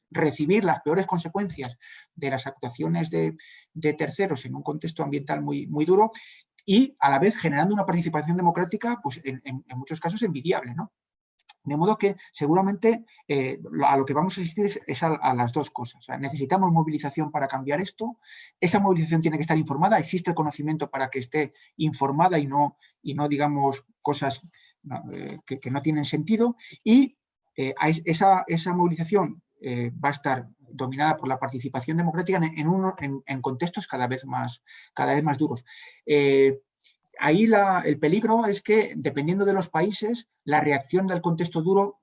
B: recibir las peores consecuencias de las actuaciones de terceros en un contexto ambiental muy, muy duro, y a la vez generando una participación democrática, pues en muchos casos envidiable, ¿no? De modo que seguramente a lo que vamos a asistir es a las dos cosas. O sea, necesitamos movilización para cambiar esto. Esa movilización tiene que estar informada. Existe el conocimiento para que esté informada y no digamos, cosas que no tienen sentido. Y esa movilización va a estar dominada por la participación democrática en contextos cada vez más duros. Ahí el peligro es que, dependiendo de los países, la reacción del contexto duro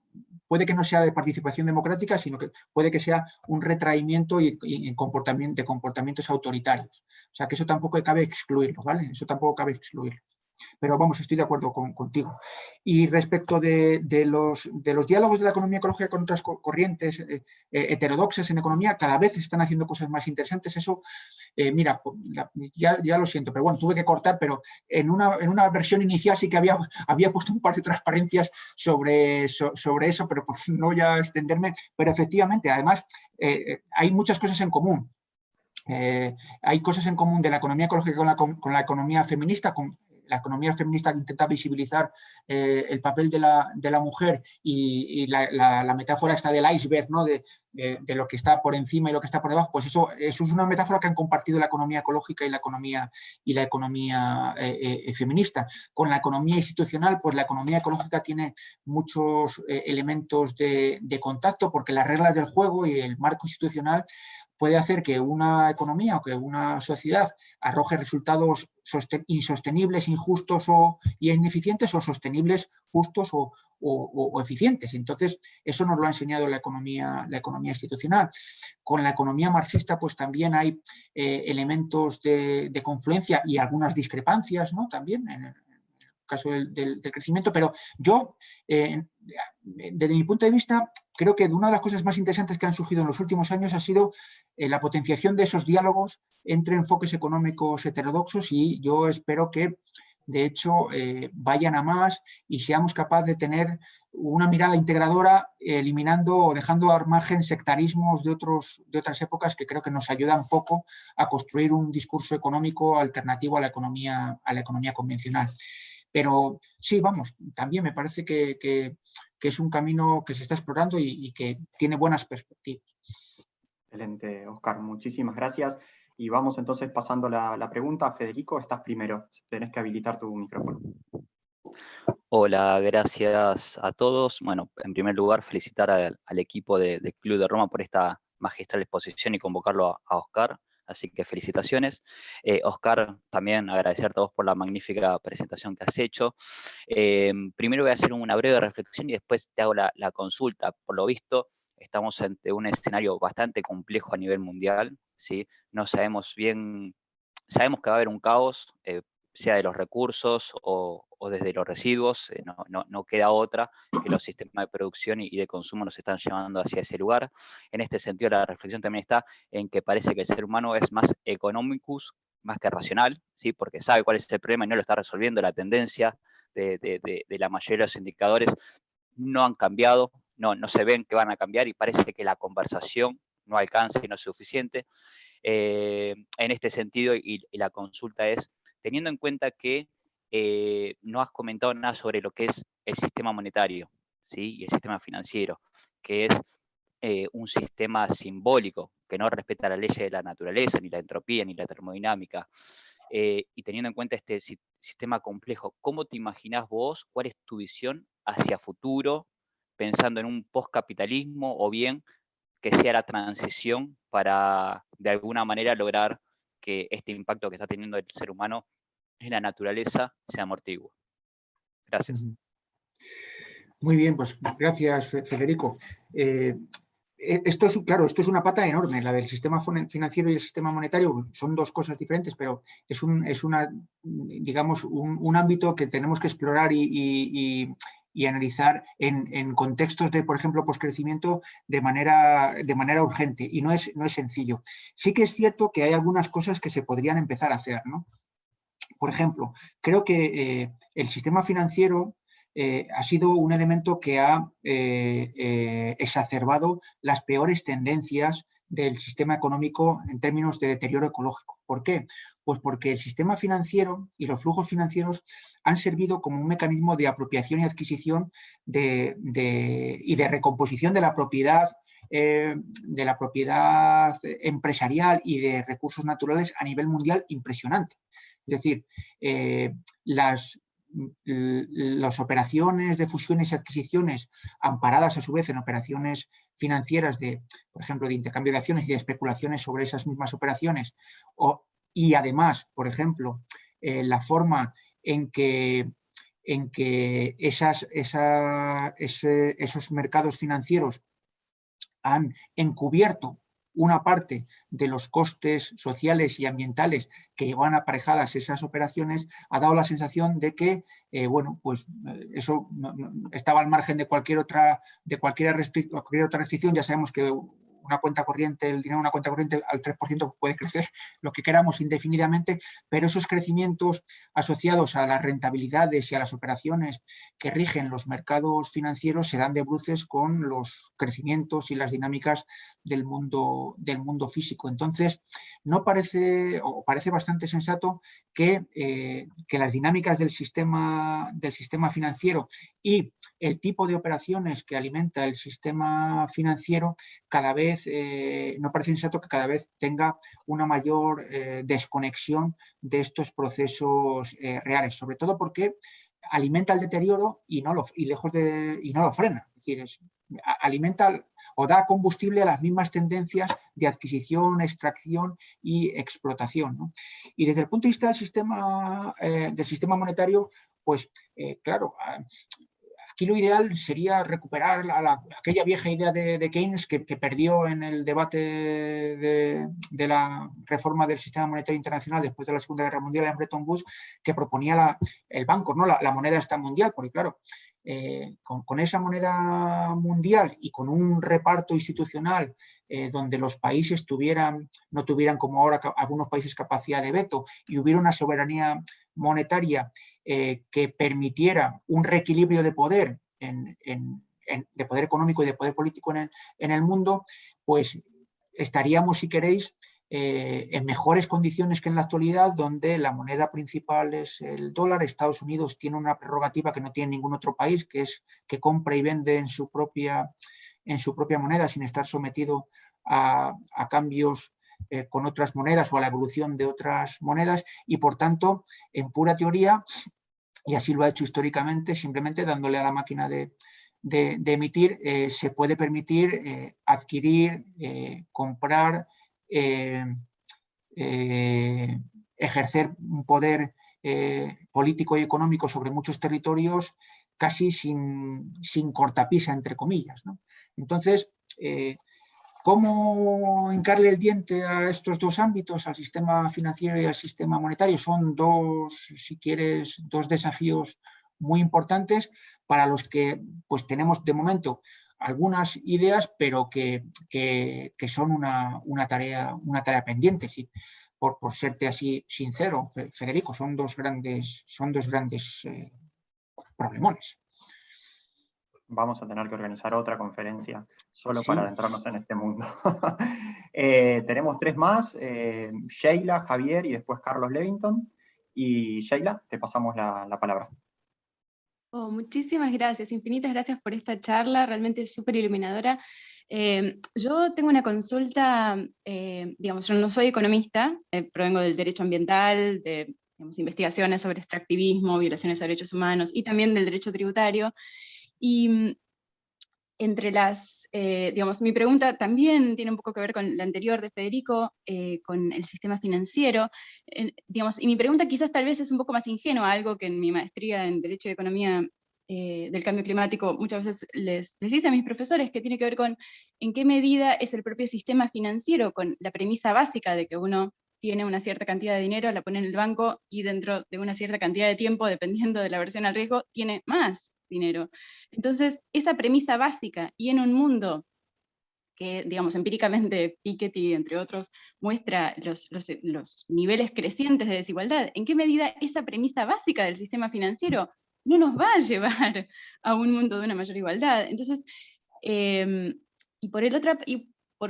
B: puede que no sea de participación democrática, sino que puede que sea un retraimiento de comportamientos autoritarios. O sea, que eso tampoco cabe excluirlo, ¿vale? Eso tampoco cabe excluirlo. Pero vamos, estoy de acuerdo contigo. Y respecto de los diálogos de la economía ecológica con otras corrientes heterodoxas en economía, cada vez están haciendo cosas más interesantes. Eso, mira, ya lo siento, pero bueno, tuve que cortar, pero en una versión inicial sí que había puesto un par de transparencias sobre eso, pero por no voy a extenderme. Pero efectivamente, además, hay muchas cosas en común. Hay cosas en común de la economía ecológica con la economía feminista. La economía feminista intenta visibilizar el papel de la mujer y la metáfora está del iceberg, ¿no? De lo que está por encima y lo que está por debajo. Pues eso es una metáfora que han compartido la economía ecológica y la economía feminista. Con la economía institucional, pues la economía ecológica tiene muchos elementos de contacto, porque las reglas del juego y el marco institucional puede hacer que una economía o que una sociedad arroje resultados insostenibles, injustos y ineficientes, o sostenibles, justos o eficientes. Entonces, eso nos lo ha enseñado la economía institucional. Con la economía marxista, pues también hay elementos de confluencia y algunas discrepancias, ¿no? También en el caso del crecimiento, pero yo, desde mi punto de vista, creo que una de las cosas más interesantes que han surgido en los últimos años ha sido la potenciación de esos diálogos entre enfoques económicos heterodoxos, y yo espero que, de hecho, vayan a más y seamos capaces de tener una mirada integradora, eliminando o dejando al margen sectarismos de otras épocas, que creo que nos ayudan poco a construir un discurso económico alternativo a la economía convencional. Pero sí, vamos, también me parece que es un camino que se está explorando y que tiene buenas perspectivas.
A: Excelente, Oscar, muchísimas gracias. Y vamos entonces pasando la pregunta. Federico, estás primero, tenés que habilitar tu micrófono.
C: Hola, gracias a todos. Bueno, en primer lugar, felicitar al equipo del Club de Roma por esta magistral exposición y convocarlo a Oscar. Así que felicitaciones. Oscar, también agradecerte a vos por la magnífica presentación que has hecho. Primero voy a hacer una breve reflexión y después te hago la consulta. Por lo visto, estamos ante un escenario bastante complejo a nivel mundial, ¿sí? No sabemos bien, sabemos que va a haber un caos, sea de los recursos o desde los residuos, no queda otra que los sistemas de producción y de consumo nos están llevando hacia ese lugar. En este sentido, la reflexión también está en que parece que el ser humano es más economicus, más que racional, ¿sí? Porque sabe cuál es el problema y no lo está resolviendo. La tendencia de la mayoría de los indicadores no han cambiado, no se ven que van a cambiar, y parece que la conversación no alcanza y no es suficiente. En este sentido, y la consulta es, teniendo en cuenta que no has comentado nada sobre lo que es el sistema monetario, ¿sí? Y el sistema financiero, que es un sistema simbólico, que no respeta la ley de la naturaleza, ni la entropía, ni la termodinámica. Y teniendo en cuenta este sistema complejo, ¿cómo te imaginás vos? ¿Cuál es tu visión hacia futuro, pensando en un postcapitalismo o bien que sea la transición para, de alguna manera, lograr que este impacto que está teniendo el ser humano en la naturaleza se amortigue? Gracias.
B: Muy bien, pues gracias, Federico. Esto es, claro, esto es una pata enorme, la del sistema financiero y el sistema monetario son dos cosas diferentes, pero es digamos, un ámbito que tenemos que explorar y analizar en contextos de, por ejemplo, poscrecimiento de manera urgente, y no es sencillo. Sí que es cierto que hay algunas cosas que se podrían empezar a hacer, ¿no? Por ejemplo, creo que el sistema financiero ha sido un elemento que ha exacerbado las peores tendencias del sistema económico en términos de deterioro ecológico. ¿Por qué? Pues porque el sistema financiero y los flujos financieros han servido como un mecanismo de apropiación y adquisición y de recomposición de la propiedad empresarial y de recursos naturales a nivel mundial impresionante. Es decir, las operaciones de fusiones y adquisiciones amparadas a su vez en operaciones financieras por ejemplo, de intercambio de acciones y de especulaciones sobre esas mismas operaciones, y además, por ejemplo, la forma en que esos mercados financieros han encubierto una parte de los costes sociales y ambientales que llevan aparejadas esas operaciones, ha dado la sensación de que, bueno, pues eso estaba al margen de cualquier otra restricción. Ya sabemos que una cuenta corriente, el dinero de una cuenta corriente al 3% puede crecer lo que queramos indefinidamente, pero esos crecimientos asociados a las rentabilidades y a las operaciones que rigen los mercados financieros se dan de bruces con los crecimientos y las dinámicas del mundo físico. Entonces, no parece, o parece bastante sensato que las dinámicas del sistema financiero y el tipo de operaciones que alimenta el sistema financiero cada vez, no parece sensato que cada vez tenga una mayor desconexión de estos procesos reales, sobre todo porque alimenta el deterioro y no lo frena. Es decir, alimenta o da combustible a las mismas tendencias de adquisición, extracción y explotación, ¿no? Y desde el punto de vista del sistema monetario, pues claro, aquí lo ideal sería recuperar aquella vieja idea de Keynes que perdió en el debate de la reforma del sistema monetario internacional después de la Segunda Guerra Mundial en Bretton Woods, que proponía el banco, ¿no? La moneda esta mundial, porque claro, con esa moneda mundial y con un reparto institucional donde los países no tuvieran como ahora algunos países capacidad de veto y hubiera una soberanía monetaria que permitiera un reequilibrio de poder, de poder económico y de poder político en el mundo, pues estaríamos, si queréis, en mejores condiciones que en la actualidad, donde la moneda principal es el dólar. Estados Unidos tiene una prerrogativa que no tiene ningún otro país, que es que compra y vende en su propia moneda sin estar sometido a cambios con otras monedas o a la evolución de otras monedas, y por tanto, en pura teoría, y así lo ha hecho históricamente, simplemente dándole a la máquina de emitir, se puede permitir adquirir, comprar, ejercer un poder político y económico sobre muchos territorios casi sin cortapisa, entre comillas, ¿no? Entonces, ¿cómo hincarle el diente a estos dos ámbitos, al sistema financiero y al sistema monetario? Son si quieres, dos desafíos muy importantes para los que pues, tenemos de momento algunas ideas, pero que son una tarea pendiente. ¿Sí? Por serte así sincero, Federico, son dos grandes problemones.
A: Vamos a tener que organizar otra conferencia solo para adentrarnos en este mundo. Tenemos tres más, Sheila, Javier y después Carlos Levington. Y Sheila, te pasamos la palabra.
D: Oh, muchísimas gracias, infinitas gracias por esta charla, realmente súper iluminadora. Yo tengo una consulta, digamos, yo no soy economista, provengo del derecho ambiental, de digamos, investigaciones sobre extractivismo, violaciones a derechos humanos y también del derecho tributario. Y entre las, digamos, mi pregunta también tiene un poco que ver con la anterior de Federico, con el sistema financiero, digamos, y mi pregunta quizás tal vez es un poco más ingenua, algo que en mi maestría en Derecho y Economía del Cambio Climático muchas veces les hice a mis profesores, que tiene que ver con en qué medida es el propio sistema financiero, con la premisa básica de que uno tiene una cierta cantidad de dinero, la pone en el banco y dentro de una cierta cantidad de tiempo, dependiendo de la versión al riesgo, tiene más dinero. Entonces, esa premisa básica, y en un mundo que, digamos, empíricamente Piketty, entre otros, muestra los niveles crecientes de desigualdad, ¿en qué medida esa premisa básica del sistema financiero no nos va a llevar a un mundo de una mayor igualdad? Entonces, y por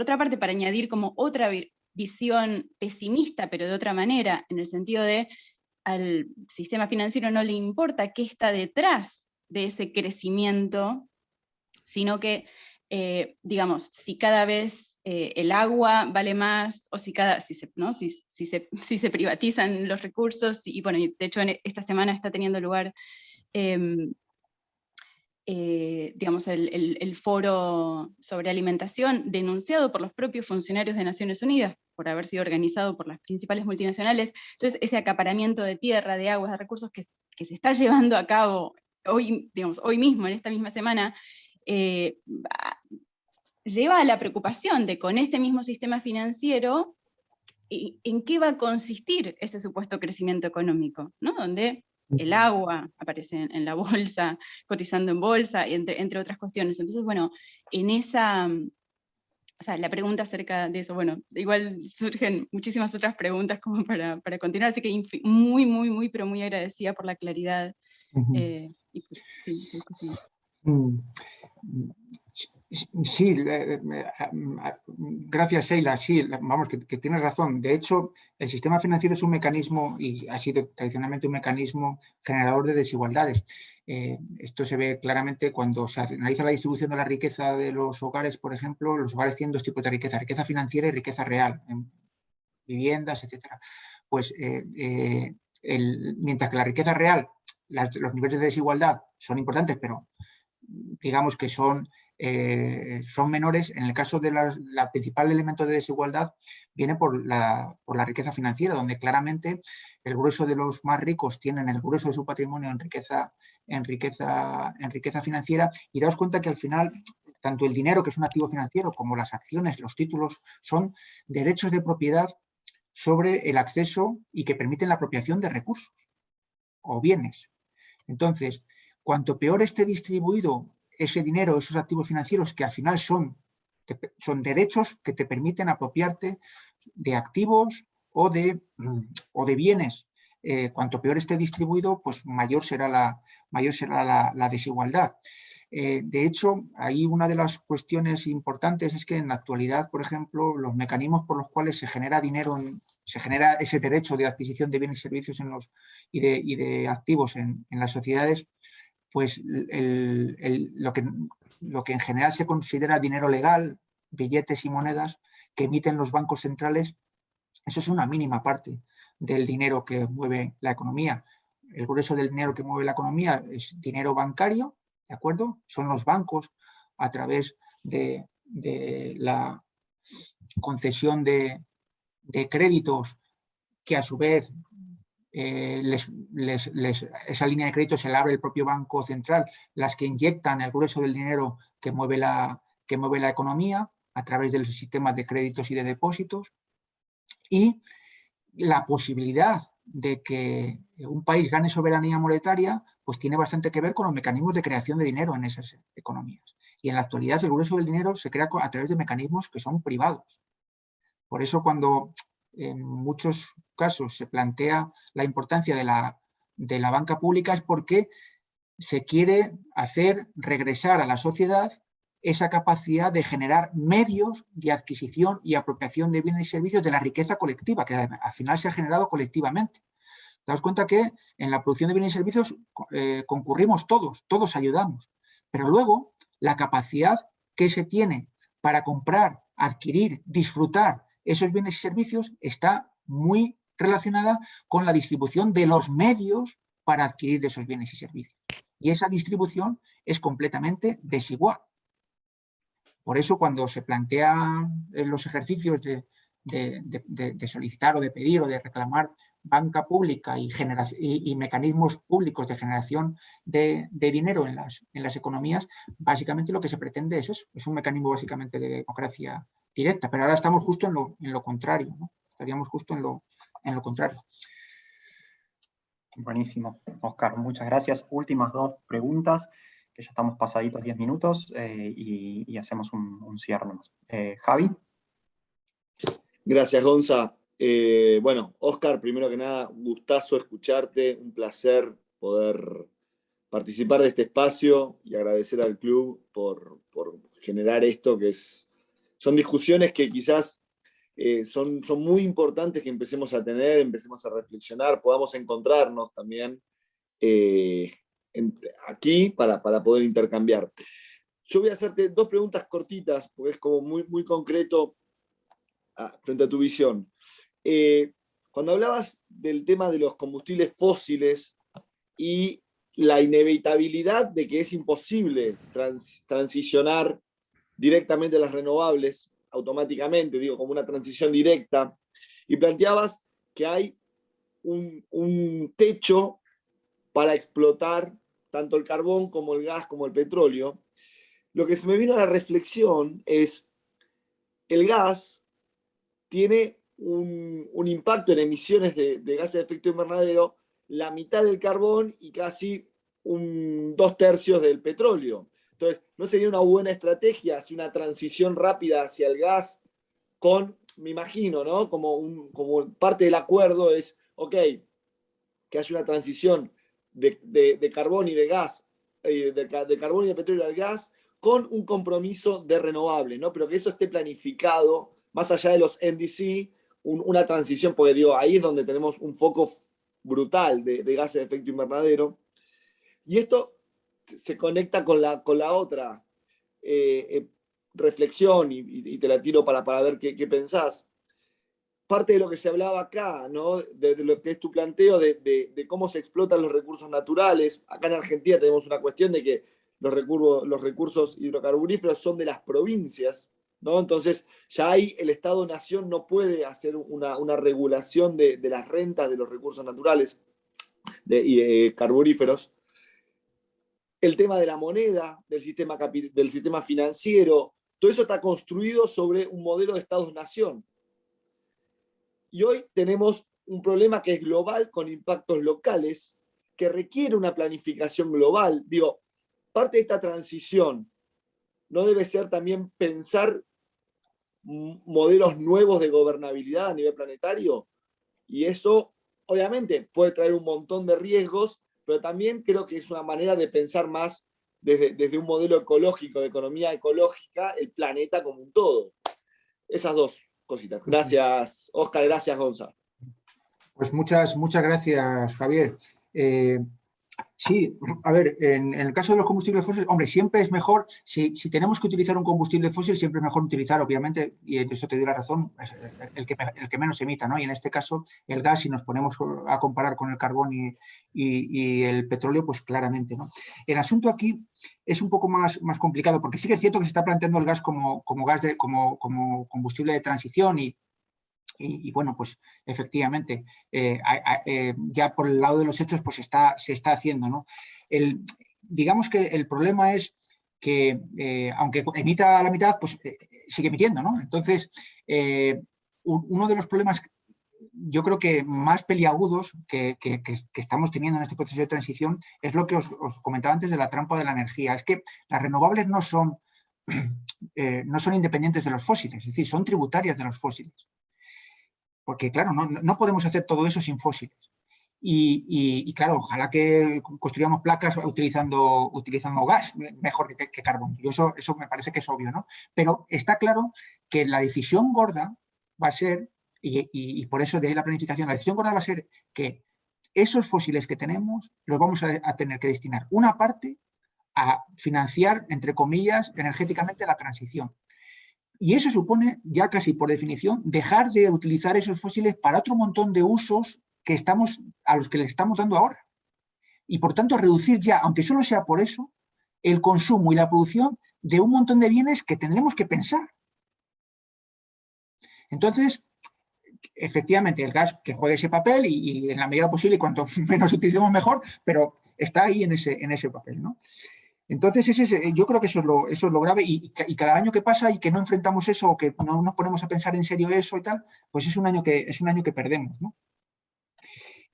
D: otra parte, para añadir como otra visión pesimista, pero de otra manera, en el sentido de al sistema financiero no le importa qué está detrás de ese crecimiento, sino que, digamos, si cada vez el agua vale más, o si se privatizan los recursos, y bueno, de hecho esta semana está teniendo lugar digamos, el foro sobre alimentación denunciado por los propios funcionarios de Naciones Unidas por haber sido organizado por las principales multinacionales. Entonces, ese acaparamiento de tierra, de aguas, de recursos que se está llevando a cabo hoy, digamos, hoy mismo, en esta misma semana, lleva a la preocupación de con este mismo sistema financiero, ¿en qué va a consistir ese supuesto crecimiento económico? ¿No? Donde el agua aparece en la bolsa, cotizando en bolsa, entre otras cuestiones. Entonces, bueno, en esa, o sea, la pregunta acerca de eso, bueno, igual surgen muchísimas otras preguntas como para continuar, así que muy, muy, muy, pero muy agradecida por la claridad. Y pues, sí.
B: Sí, gracias Sheila, sí, vamos, que tienes razón. De hecho, el sistema financiero es un mecanismo, y ha sido tradicionalmente un mecanismo generador de desigualdades. Esto se ve claramente cuando se analiza la distribución de la riqueza de los hogares, por ejemplo. Los hogares tienen dos tipos de riqueza: riqueza financiera y riqueza real, en viviendas, etc. Pues mientras que la riqueza real, los niveles de desigualdad son importantes, pero digamos que son menores. En el caso de la principal elemento de desigualdad viene por la riqueza financiera, donde claramente el grueso de los más ricos tienen el grueso de su patrimonio en riqueza financiera, y daos cuenta que al final tanto el dinero, que es un activo financiero, como las acciones, los títulos, son derechos de propiedad sobre el acceso y que permiten la apropiación de recursos o bienes. Entonces, cuanto peor esté distribuido ese dinero, esos activos financieros, que al final son derechos que te permiten apropiarte de activos o de bienes, cuanto peor esté distribuido, pues mayor será la desigualdad. De hecho, ahí una de las cuestiones importantes es que en la actualidad, por ejemplo, los mecanismos por los cuales se genera dinero, se genera ese derecho de adquisición de bienes y servicios y de activos en las sociedades, pues lo que en general se considera dinero legal, billetes y monedas que emiten los bancos centrales, eso es una mínima parte del dinero que mueve la economía. El grueso del dinero que mueve la economía es dinero bancario, ¿de acuerdo? Son los bancos, a través de la concesión de créditos, que a su vez esa línea de crédito se la abre el propio Banco Central, las que inyectan el grueso del dinero que mueve la economía a través de los sistemas de créditos y de depósitos. Y la posibilidad de que un país gane soberanía monetaria, pues tiene bastante que ver con los mecanismos de creación de dinero en esas economías. Y en la actualidad el grueso del dinero se crea a través de mecanismos que son privados. Por eso, cuando en muchos casos se plantea la importancia de la banca pública, es porque se quiere hacer regresar a la sociedad esa capacidad de generar medios de adquisición y apropiación de bienes y servicios de la riqueza colectiva, que al final se ha generado colectivamente. Daos cuenta que en la producción de bienes y servicios concurrimos todos ayudamos, pero luego la capacidad que se tiene para comprar, adquirir, disfrutar esos bienes y servicios está muy relacionada con la distribución de los medios para adquirir esos bienes y servicios. Y esa distribución es completamente desigual. Por eso cuando se plantean los ejercicios de solicitar o de pedir o de reclamar banca pública y mecanismos públicos de generación de dinero en las economías, básicamente lo que se pretende es eso, es un mecanismo básicamente de democracia directa, pero ahora estamos justo en lo contrario, ¿no? Estaríamos justo en lo contrario.
A: Buenísimo, Oscar, muchas gracias. Últimas 2 preguntas, que ya estamos pasaditos 10 minutos y hacemos un cierre nomás. Javi.
E: Gracias, Gonza. Bueno, Oscar, primero que nada, gustazo escucharte, un placer poder participar de este espacio y agradecer al club por generar esto, son discusiones que quizás son muy importantes que empecemos a tener, empecemos a reflexionar, podamos encontrarnos también aquí para poder intercambiar. Yo voy a hacerte 2 preguntas cortitas, porque es como muy concreto frente a tu visión. Cuando hablabas del tema de los combustibles fósiles y la inevitabilidad de que es imposible transicionar directamente a las renovables automáticamente, digo, como una transición directa, y planteabas que hay un techo para explotar tanto el carbón como el gas como el petróleo. Lo que se me vino a la reflexión es el gas tiene un impacto en emisiones de gases de efecto invernadero, la mitad del carbón y casi 2/3 del petróleo. Entonces, ¿no sería una buena estrategia hacer una transición rápida hacia el gas me imagino, ¿no? Como parte del acuerdo es, ok, que haya una transición de carbón y de gas, de carbón y de petróleo al gas, con un compromiso de renovable, ¿no? Pero que eso esté planificado, más allá de los NDC, una transición, porque digo, ahí es donde tenemos un foco brutal de gases de efecto invernadero. Y esto se conecta con la otra reflexión, y te la tiro para ver qué pensás. Parte de lo que se hablaba acá, ¿no? De lo que es tu planteo de cómo se explotan los recursos naturales. Acá en Argentina tenemos una cuestión de que los recursos hidrocarburíferos son de las provincias, ¿no? Entonces, ya ahí el Estado-Nación no puede hacer una regulación de las rentas de los recursos naturales y carburíferos. El tema de la moneda, del sistema financiero, todo eso está construido sobre un modelo de Estados-Nación. Y hoy tenemos un problema que es global, con impactos locales, que requiere una planificación global. Digo, parte de esta transición no debe ser también pensar modelos nuevos de gobernabilidad a nivel planetario. Y eso, obviamente, puede traer un montón de riesgos, pero también creo que es una manera de pensar más desde un modelo ecológico, de economía ecológica, el planeta como un todo. Esas 2 cositas. Gracias, Oscar. Gracias, Gonza.
B: Pues muchas gracias, Javier. Sí, a ver, en el caso de los combustibles fósiles, hombre, siempre es mejor, si tenemos que utilizar un combustible fósil, siempre es mejor utilizar, obviamente, y en eso te doy la razón, el que menos emita, ¿no? Y en este caso, el gas, si nos ponemos a comparar con el carbón y el petróleo, pues claramente, ¿no? El asunto aquí es un poco más complicado, porque sí que es cierto que se está planteando el gas como combustible de transición y bueno, pues efectivamente, ya por el lado de los hechos, pues se está haciendo, ¿no? Digamos que el problema es que, aunque emita la mitad, pues sigue emitiendo, ¿no? Entonces, uno de los problemas, yo creo que más peliagudos que estamos teniendo en este proceso de transición es lo que os comentaba antes de la trampa de la energía. Es que las renovables no son independientes de los fósiles, es decir, son tributarias de los fósiles. Porque, claro, no podemos hacer todo eso sin fósiles. Y claro, ojalá que construyamos placas utilizando gas, mejor que carbón. Y eso me parece que es obvio, ¿no? Pero está claro que la decisión gorda va a ser, y por eso de ahí la planificación, la decisión gorda va a ser que esos fósiles que tenemos los vamos a tener que destinar una parte a financiar, entre comillas, energéticamente la transición. Y eso supone, ya casi por definición, dejar de utilizar esos fósiles para otro montón de usos a los que les estamos dando ahora. Y por tanto reducir ya, aunque solo sea por eso, el consumo y la producción de un montón de bienes que tendremos que pensar. Entonces, efectivamente, el gas que juegue ese papel y en la medida posible, cuanto menos utilicemos mejor, pero está ahí en ese papel, ¿no? Entonces, yo creo que eso es lo grave, y cada año que pasa y que no enfrentamos eso, o que no nos ponemos a pensar en serio eso y tal, pues es un año que perdemos, ¿no?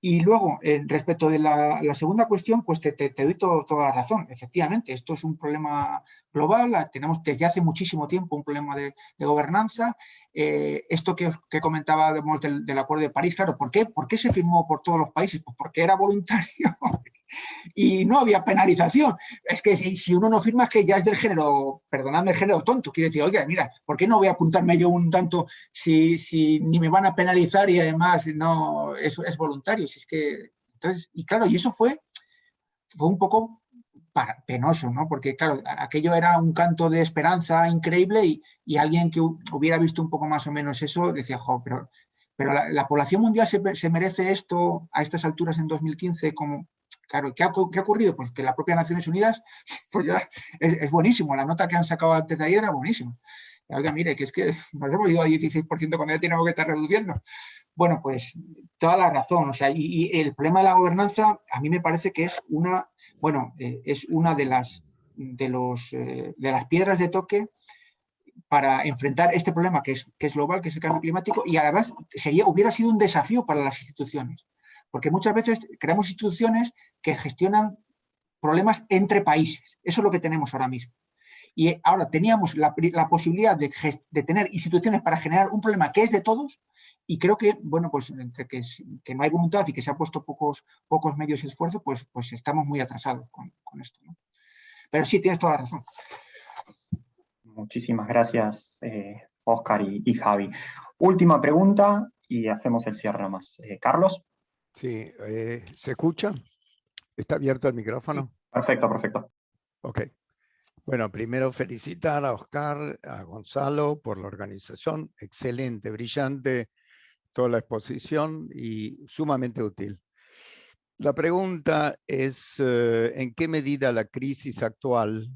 B: Y luego, respecto de la segunda cuestión, pues te doy toda la razón. Efectivamente, esto es un problema global, tenemos desde hace muchísimo tiempo un problema de gobernanza. Esto que comentábamos del Acuerdo de París, claro, ¿por qué? ¿Por qué se firmó por todos los países? Pues porque era voluntario y no había penalización. Es que si uno no firma es que ya es del género, perdonadme, el género tonto. Quiere decir, oiga, mira, ¿por qué no voy a apuntarme yo un tanto si ni me van a penalizar y además no es voluntario? Si es que, entonces, y claro, y eso fue un poco penoso, ¿no? Porque claro, aquello era un canto de esperanza increíble y alguien que hubiera visto un poco más o menos eso decía, jo, pero la población mundial se merece esto a estas alturas en 2015 como... Claro, ¿qué ha ocurrido? Pues que la propia Naciones Unidas, pues ya es buenísimo, la nota que han sacado antes de ayer era buenísima. Oiga, mire, que es que nos hemos ido a 16% cuando ya tenemos que estar reduciendo. Bueno, pues toda la razón, o sea, y el problema de la gobernanza a mí me parece que es una de las piedras de toque para enfrentar este problema que es global, que es el cambio climático, y a la vez hubiera sido un desafío para las instituciones. Porque muchas veces creamos instituciones que gestionan problemas entre países. Eso es lo que tenemos ahora mismo. Y ahora teníamos la posibilidad de tener instituciones para generar un problema que es de todos, y creo que, bueno, pues entre que no hay voluntad y que se han puesto pocos medios y esfuerzo, pues estamos muy atrasados con esto, ¿no? Pero sí, tienes toda la razón.
A: Muchísimas gracias, Óscar y Javi. Última pregunta y hacemos el cierre nomás. Carlos.
F: Sí, ¿se escucha? ¿Está abierto el micrófono?
A: Perfecto, perfecto.
F: Ok. Bueno, primero felicitar a Óscar, a Gonzalo por la organización. Excelente, brillante toda la exposición y sumamente útil. La pregunta es, ¿en qué medida la crisis actual,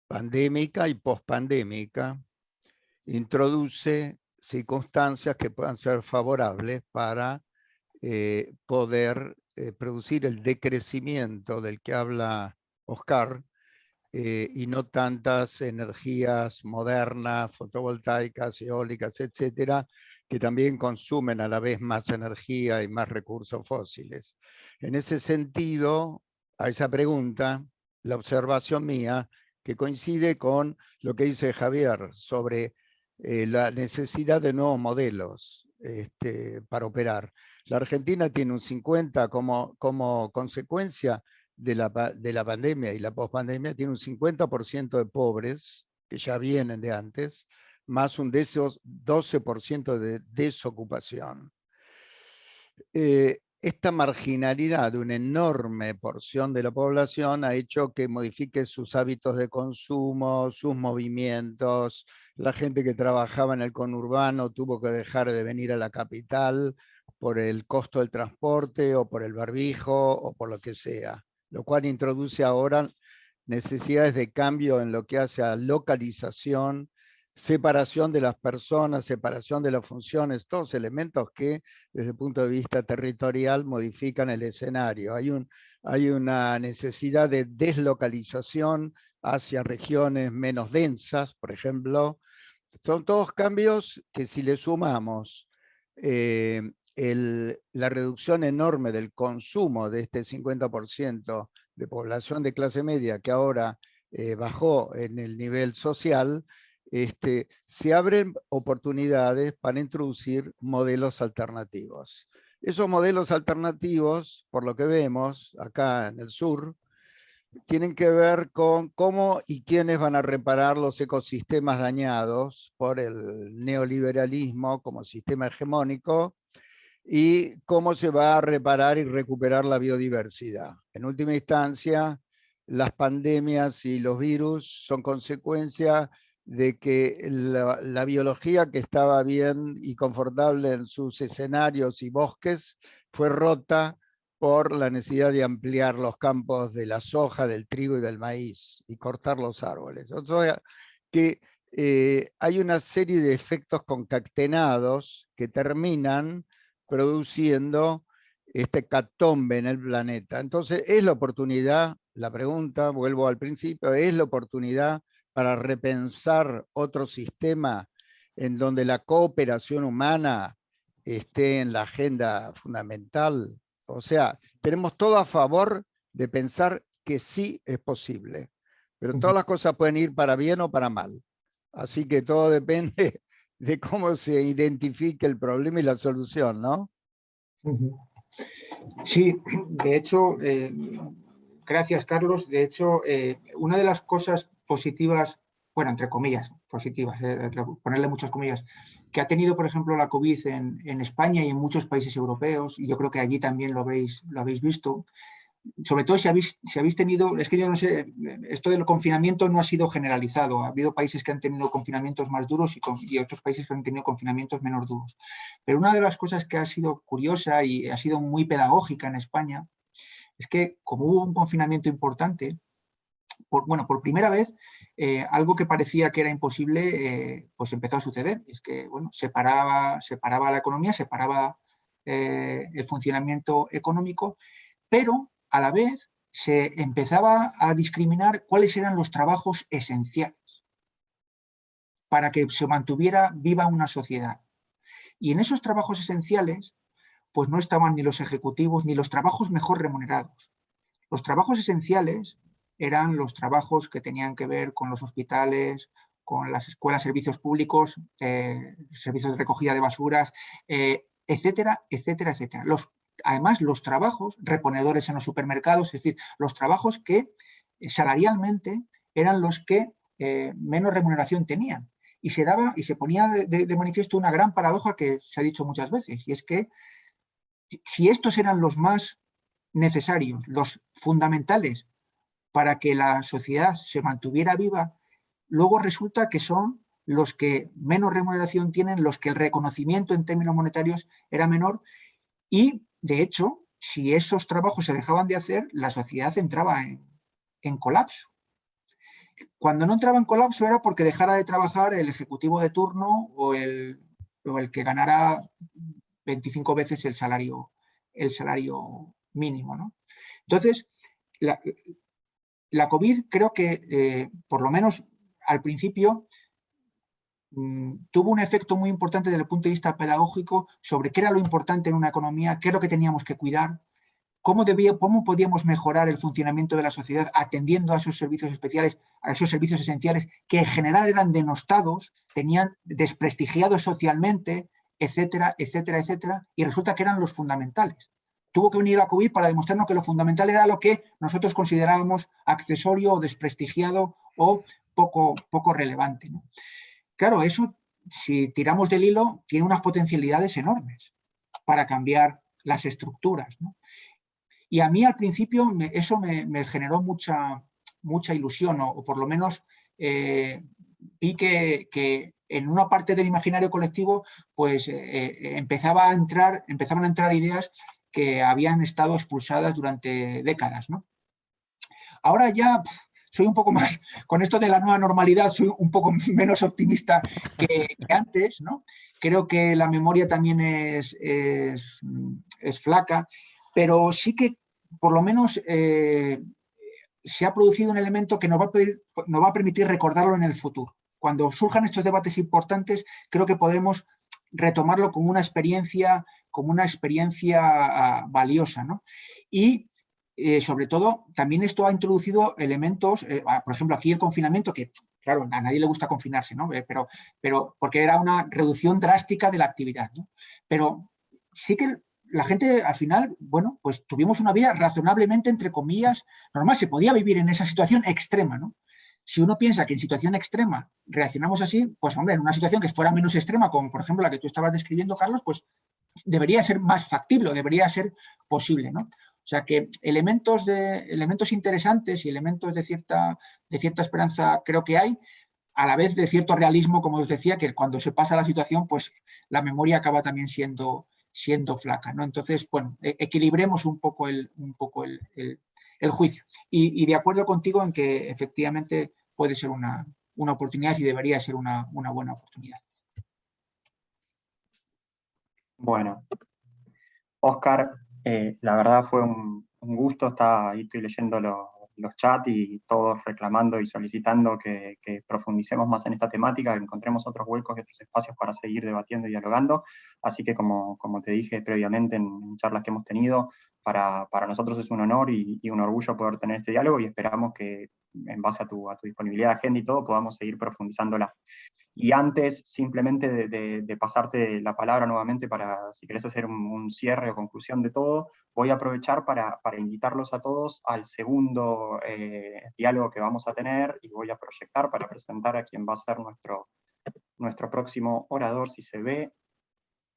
F: pandémica y pospandémica, introduce circunstancias que puedan ser favorables para poder producir el decrecimiento del que habla Óscar, y no tantas energías modernas, fotovoltaicas, eólicas, etcétera, que también consumen a la vez más energía y más recursos fósiles? En ese sentido, a esa pregunta, la observación mía, que coincide con lo que dice Javier sobre la necesidad de nuevos modelos para operar. La Argentina tiene un 50% como consecuencia de la pandemia y la pospandemia, tiene un 50% de pobres, que ya vienen de antes, más un 12% de desocupación. Esta marginalidad de una enorme porción de la población ha hecho que modifique sus hábitos de consumo, sus movimientos. La gente que trabajaba en el conurbano tuvo que dejar de venir a la capital por el costo del transporte o por el barbijo o por lo que sea, lo cual introduce ahora necesidades de cambio en lo que hace a localización, separación de las personas, separación de las funciones, todos elementos que desde el punto de vista territorial modifican el escenario. Hay una necesidad de deslocalización hacia regiones menos densas, por ejemplo. Son todos cambios que, si le sumamos la reducción enorme del consumo de este 50% de población de clase media que ahora bajó en el nivel social, se abren oportunidades para introducir modelos alternativos. Esos modelos alternativos, por lo que vemos acá en el sur, tienen que ver con cómo y quiénes van a reparar los ecosistemas dañados por el neoliberalismo como sistema hegemónico, y cómo se va a reparar y recuperar la biodiversidad. En última instancia, las pandemias y los virus son consecuencia de que la biología que estaba bien y confortable en sus escenarios y bosques fue rota por la necesidad de ampliar los campos de la soja, del trigo y del maíz y cortar los árboles. O sea, que hay una serie de efectos concatenados que terminan produciendo este hecatombe en el planeta. Entonces, es la oportunidad, la pregunta, vuelvo al principio, es la oportunidad para repensar otro sistema en donde la cooperación humana esté en la agenda fundamental. O sea, tenemos todo a favor de pensar que sí es posible, pero todas las cosas pueden ir para bien o para mal. Así que todo depende de cómo se identifique el problema y la solución, ¿no?
B: Sí, de hecho, gracias Carlos. De hecho, una de las cosas positivas, bueno, entre comillas, positivas, ponerle muchas comillas, que ha tenido, por ejemplo, la COVID en España y en muchos países europeos, y yo creo que allí también lo habéis visto, sobre todo si habéis tenido, es que yo no sé, esto del confinamiento no ha sido generalizado. Ha habido países que han tenido confinamientos más duros y otros países que han tenido confinamientos menos duros. Pero una de las cosas que ha sido curiosa y ha sido muy pedagógica en España es que como hubo un confinamiento importante, por primera vez, algo que parecía que era imposible, pues empezó a suceder. Es que, bueno, se paraba la economía, se paraba el funcionamiento económico, pero a la vez se empezaba a discriminar cuáles eran los trabajos esenciales para que se mantuviera viva una sociedad. Y en esos trabajos esenciales, pues no estaban ni los ejecutivos ni los trabajos mejor remunerados. Los trabajos esenciales eran los trabajos que tenían que ver con los hospitales, con las escuelas, servicios públicos, servicios de recogida de basuras, etcétera, etcétera, etcétera. Además, los trabajos, reponedores en los supermercados, es decir, los trabajos que salarialmente eran los que menos remuneración tenían. Y se ponía de manifiesto una gran paradoja que se ha dicho muchas veces, y es que si estos eran los más necesarios, los fundamentales para que la sociedad se mantuviera viva, luego resulta que son los que menos remuneración tienen, los que el reconocimiento en términos monetarios era menor. Y, de hecho, si esos trabajos se dejaban de hacer, la sociedad entraba en colapso. Cuando no entraba en colapso era porque dejara de trabajar el ejecutivo de turno o el que ganara 25 veces el salario mínimo, ¿no? Entonces, la COVID creo que, por lo menos al principio, tuvo un efecto muy importante desde el punto de vista pedagógico sobre qué era lo importante en una economía, qué es lo que teníamos que cuidar, cómo podíamos mejorar el funcionamiento de la sociedad atendiendo a esos servicios especiales, a esos servicios esenciales que en general eran denostados, tenían desprestigiados socialmente, etcétera, etcétera, etcétera, y resulta que eran los fundamentales. Tuvo que venir la COVID para demostrarnos que lo fundamental era lo que nosotros considerábamos accesorio o desprestigiado o poco relevante, ¿no? Claro, eso, si tiramos del hilo, tiene unas potencialidades enormes para cambiar las estructuras, ¿no? Y a mí al principio eso me generó mucha ilusión, o por lo menos vi que en una parte del imaginario colectivo pues empezaban a entrar ideas que habían estado expulsadas durante décadas, ¿no? Ahora ya soy un poco más, con esto de la nueva normalidad, soy un poco menos optimista que antes, ¿no? Creo que la memoria también es flaca, pero sí que por lo menos se ha producido un elemento que nos va a permitir recordarlo en el futuro. Cuando surjan estos debates importantes, creo que podremos retomarlo como una experiencia valiosa, ¿no? Y sobre todo, también esto ha introducido elementos, por ejemplo, aquí el confinamiento, que claro, a nadie le gusta confinarse, ¿no? Pero porque era una reducción drástica de la actividad, ¿no? Pero sí que la gente al final, bueno, pues tuvimos una vida razonablemente, entre comillas, normal. Se podía vivir en esa situación extrema, ¿no? Si uno piensa que en situación extrema reaccionamos así, pues hombre, en una situación que fuera menos extrema, como por ejemplo la que tú estabas describiendo, Carlos, pues debería ser más factible, debería ser posible, ¿no? O sea que elementos interesantes y elementos de cierta esperanza creo que hay, a la vez de cierto realismo, como os decía, que cuando se pasa la situación, pues la memoria acaba también siendo flaca, ¿no? Entonces, bueno, equilibremos un poco el juicio. Y de acuerdo contigo en que efectivamente puede ser una oportunidad y debería ser una buena oportunidad.
A: Bueno, Óscar, la verdad fue un gusto, ahí estoy leyendo los chats y todos reclamando y solicitando que profundicemos más en esta temática, que encontremos otros huecos y otros espacios para seguir debatiendo y dialogando. Así que como te dije previamente en charlas que hemos tenido, para nosotros es un honor y un orgullo poder tener este diálogo y esperamos que en base a tu disponibilidad de agenda y todo podamos seguir profundizándola. Y antes simplemente de pasarte la palabra nuevamente para, si querés hacer un cierre o conclusión de todo, voy a aprovechar para invitarlos a todos al segundo diálogo que vamos a tener y voy a proyectar para presentar a quien va a ser nuestro próximo orador, si se ve.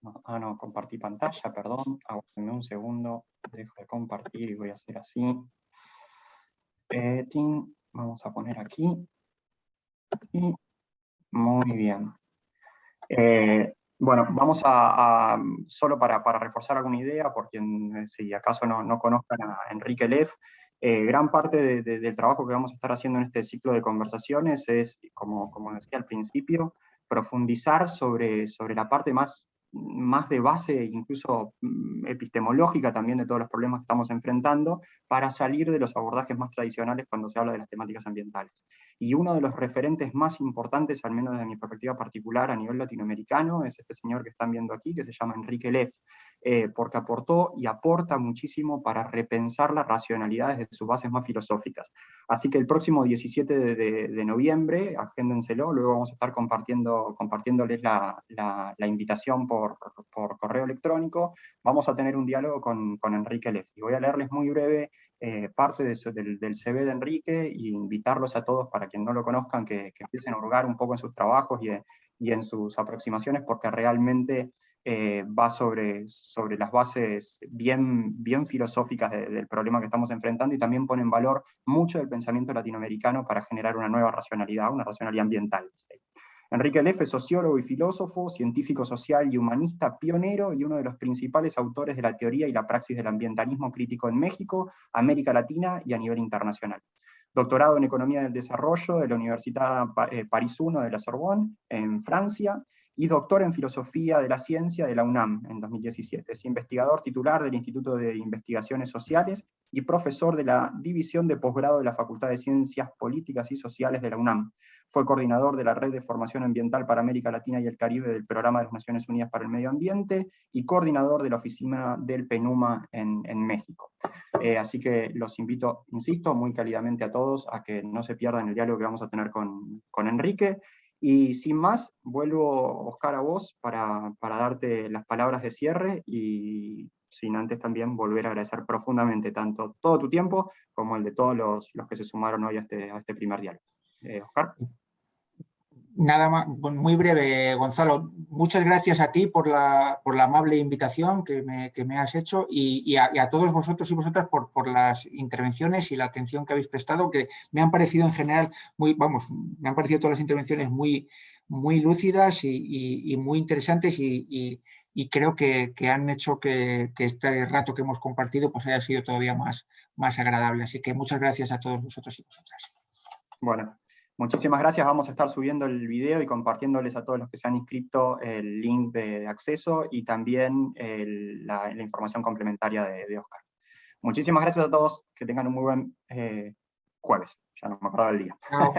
A: No, compartí pantalla, perdón, aguántenme un segundo, dejo de compartir y voy a hacer así. Vamos a poner aquí. Y muy bien. Bueno, vamos solo para reforzar alguna idea, por quien si acaso no conozcan a Enrique Leff, gran parte del trabajo que vamos a estar haciendo en este ciclo de conversaciones es, como decía al principio, profundizar sobre la parte más de base, incluso epistemológica también de todos los problemas que estamos enfrentando, para salir de los abordajes más tradicionales cuando se habla de las temáticas ambientales. Y uno de los referentes más importantes, al menos desde mi perspectiva particular a nivel latinoamericano, es este señor que están viendo aquí, que se llama Enrique Leff, porque aportó y aporta muchísimo para repensar las racionalidades de sus bases más filosóficas. Así que el próximo 17 de noviembre, agéndenselo, luego vamos a estar compartiéndoles la invitación por correo electrónico, vamos a tener un diálogo con Enrique Leff. Y voy a leerles muy breve parte del CV de Enrique y invitarlos a todos, para quien no lo conozcan, que empiecen a hurgar un poco en sus trabajos y en sus aproximaciones, porque realmente va sobre las bases bien filosóficas del problema que estamos enfrentando y también pone en valor mucho del pensamiento latinoamericano para generar una nueva racionalidad, una racionalidad ambiental. ¿Sí? Enrique Leff es sociólogo y filósofo, científico social y humanista pionero y uno de los principales autores de la teoría y la praxis del ambientalismo crítico en México, América Latina y a nivel internacional. Doctorado en Economía del Desarrollo de la Universidad París I de la Sorbonne, en Francia, y doctor en Filosofía de la Ciencia de la UNAM en 2017. Es investigador titular del Instituto de Investigaciones Sociales y profesor de la División de Posgrado de la Facultad de Ciencias Políticas y Sociales de la UNAM. Fue coordinador de la Red de Formación Ambiental para América Latina y el Caribe del Programa de las Naciones Unidas para el Medio Ambiente y coordinador de la oficina del PENUMA en México. Así que los invito, insisto, muy cálidamente a todos a que no se pierdan el diálogo que vamos a tener con Enrique. Y sin más, vuelvo, Óscar, a vos para darte las palabras de cierre y sin antes también volver a agradecer profundamente tanto todo tu tiempo como el de todos los que se sumaron hoy a este primer diálogo. Óscar.
B: Nada más, muy breve, Gonzalo. Muchas gracias a ti por la amable invitación que me has hecho y a todos vosotros y vosotras por las intervenciones y la atención que habéis prestado, que me han parecido en general me han parecido todas las intervenciones muy lúcidas y muy interesantes y creo que han hecho que este rato que hemos compartido pues haya sido todavía más agradable. Así que muchas gracias a todos vosotros y vosotras.
A: Bueno. Muchísimas gracias, vamos a estar subiendo el video y compartiéndoles a todos los que se han inscrito el link de acceso y también la información complementaria de Óscar. Muchísimas gracias a todos, que tengan un muy buen jueves, ya no me acordaba el día.
B: Chao.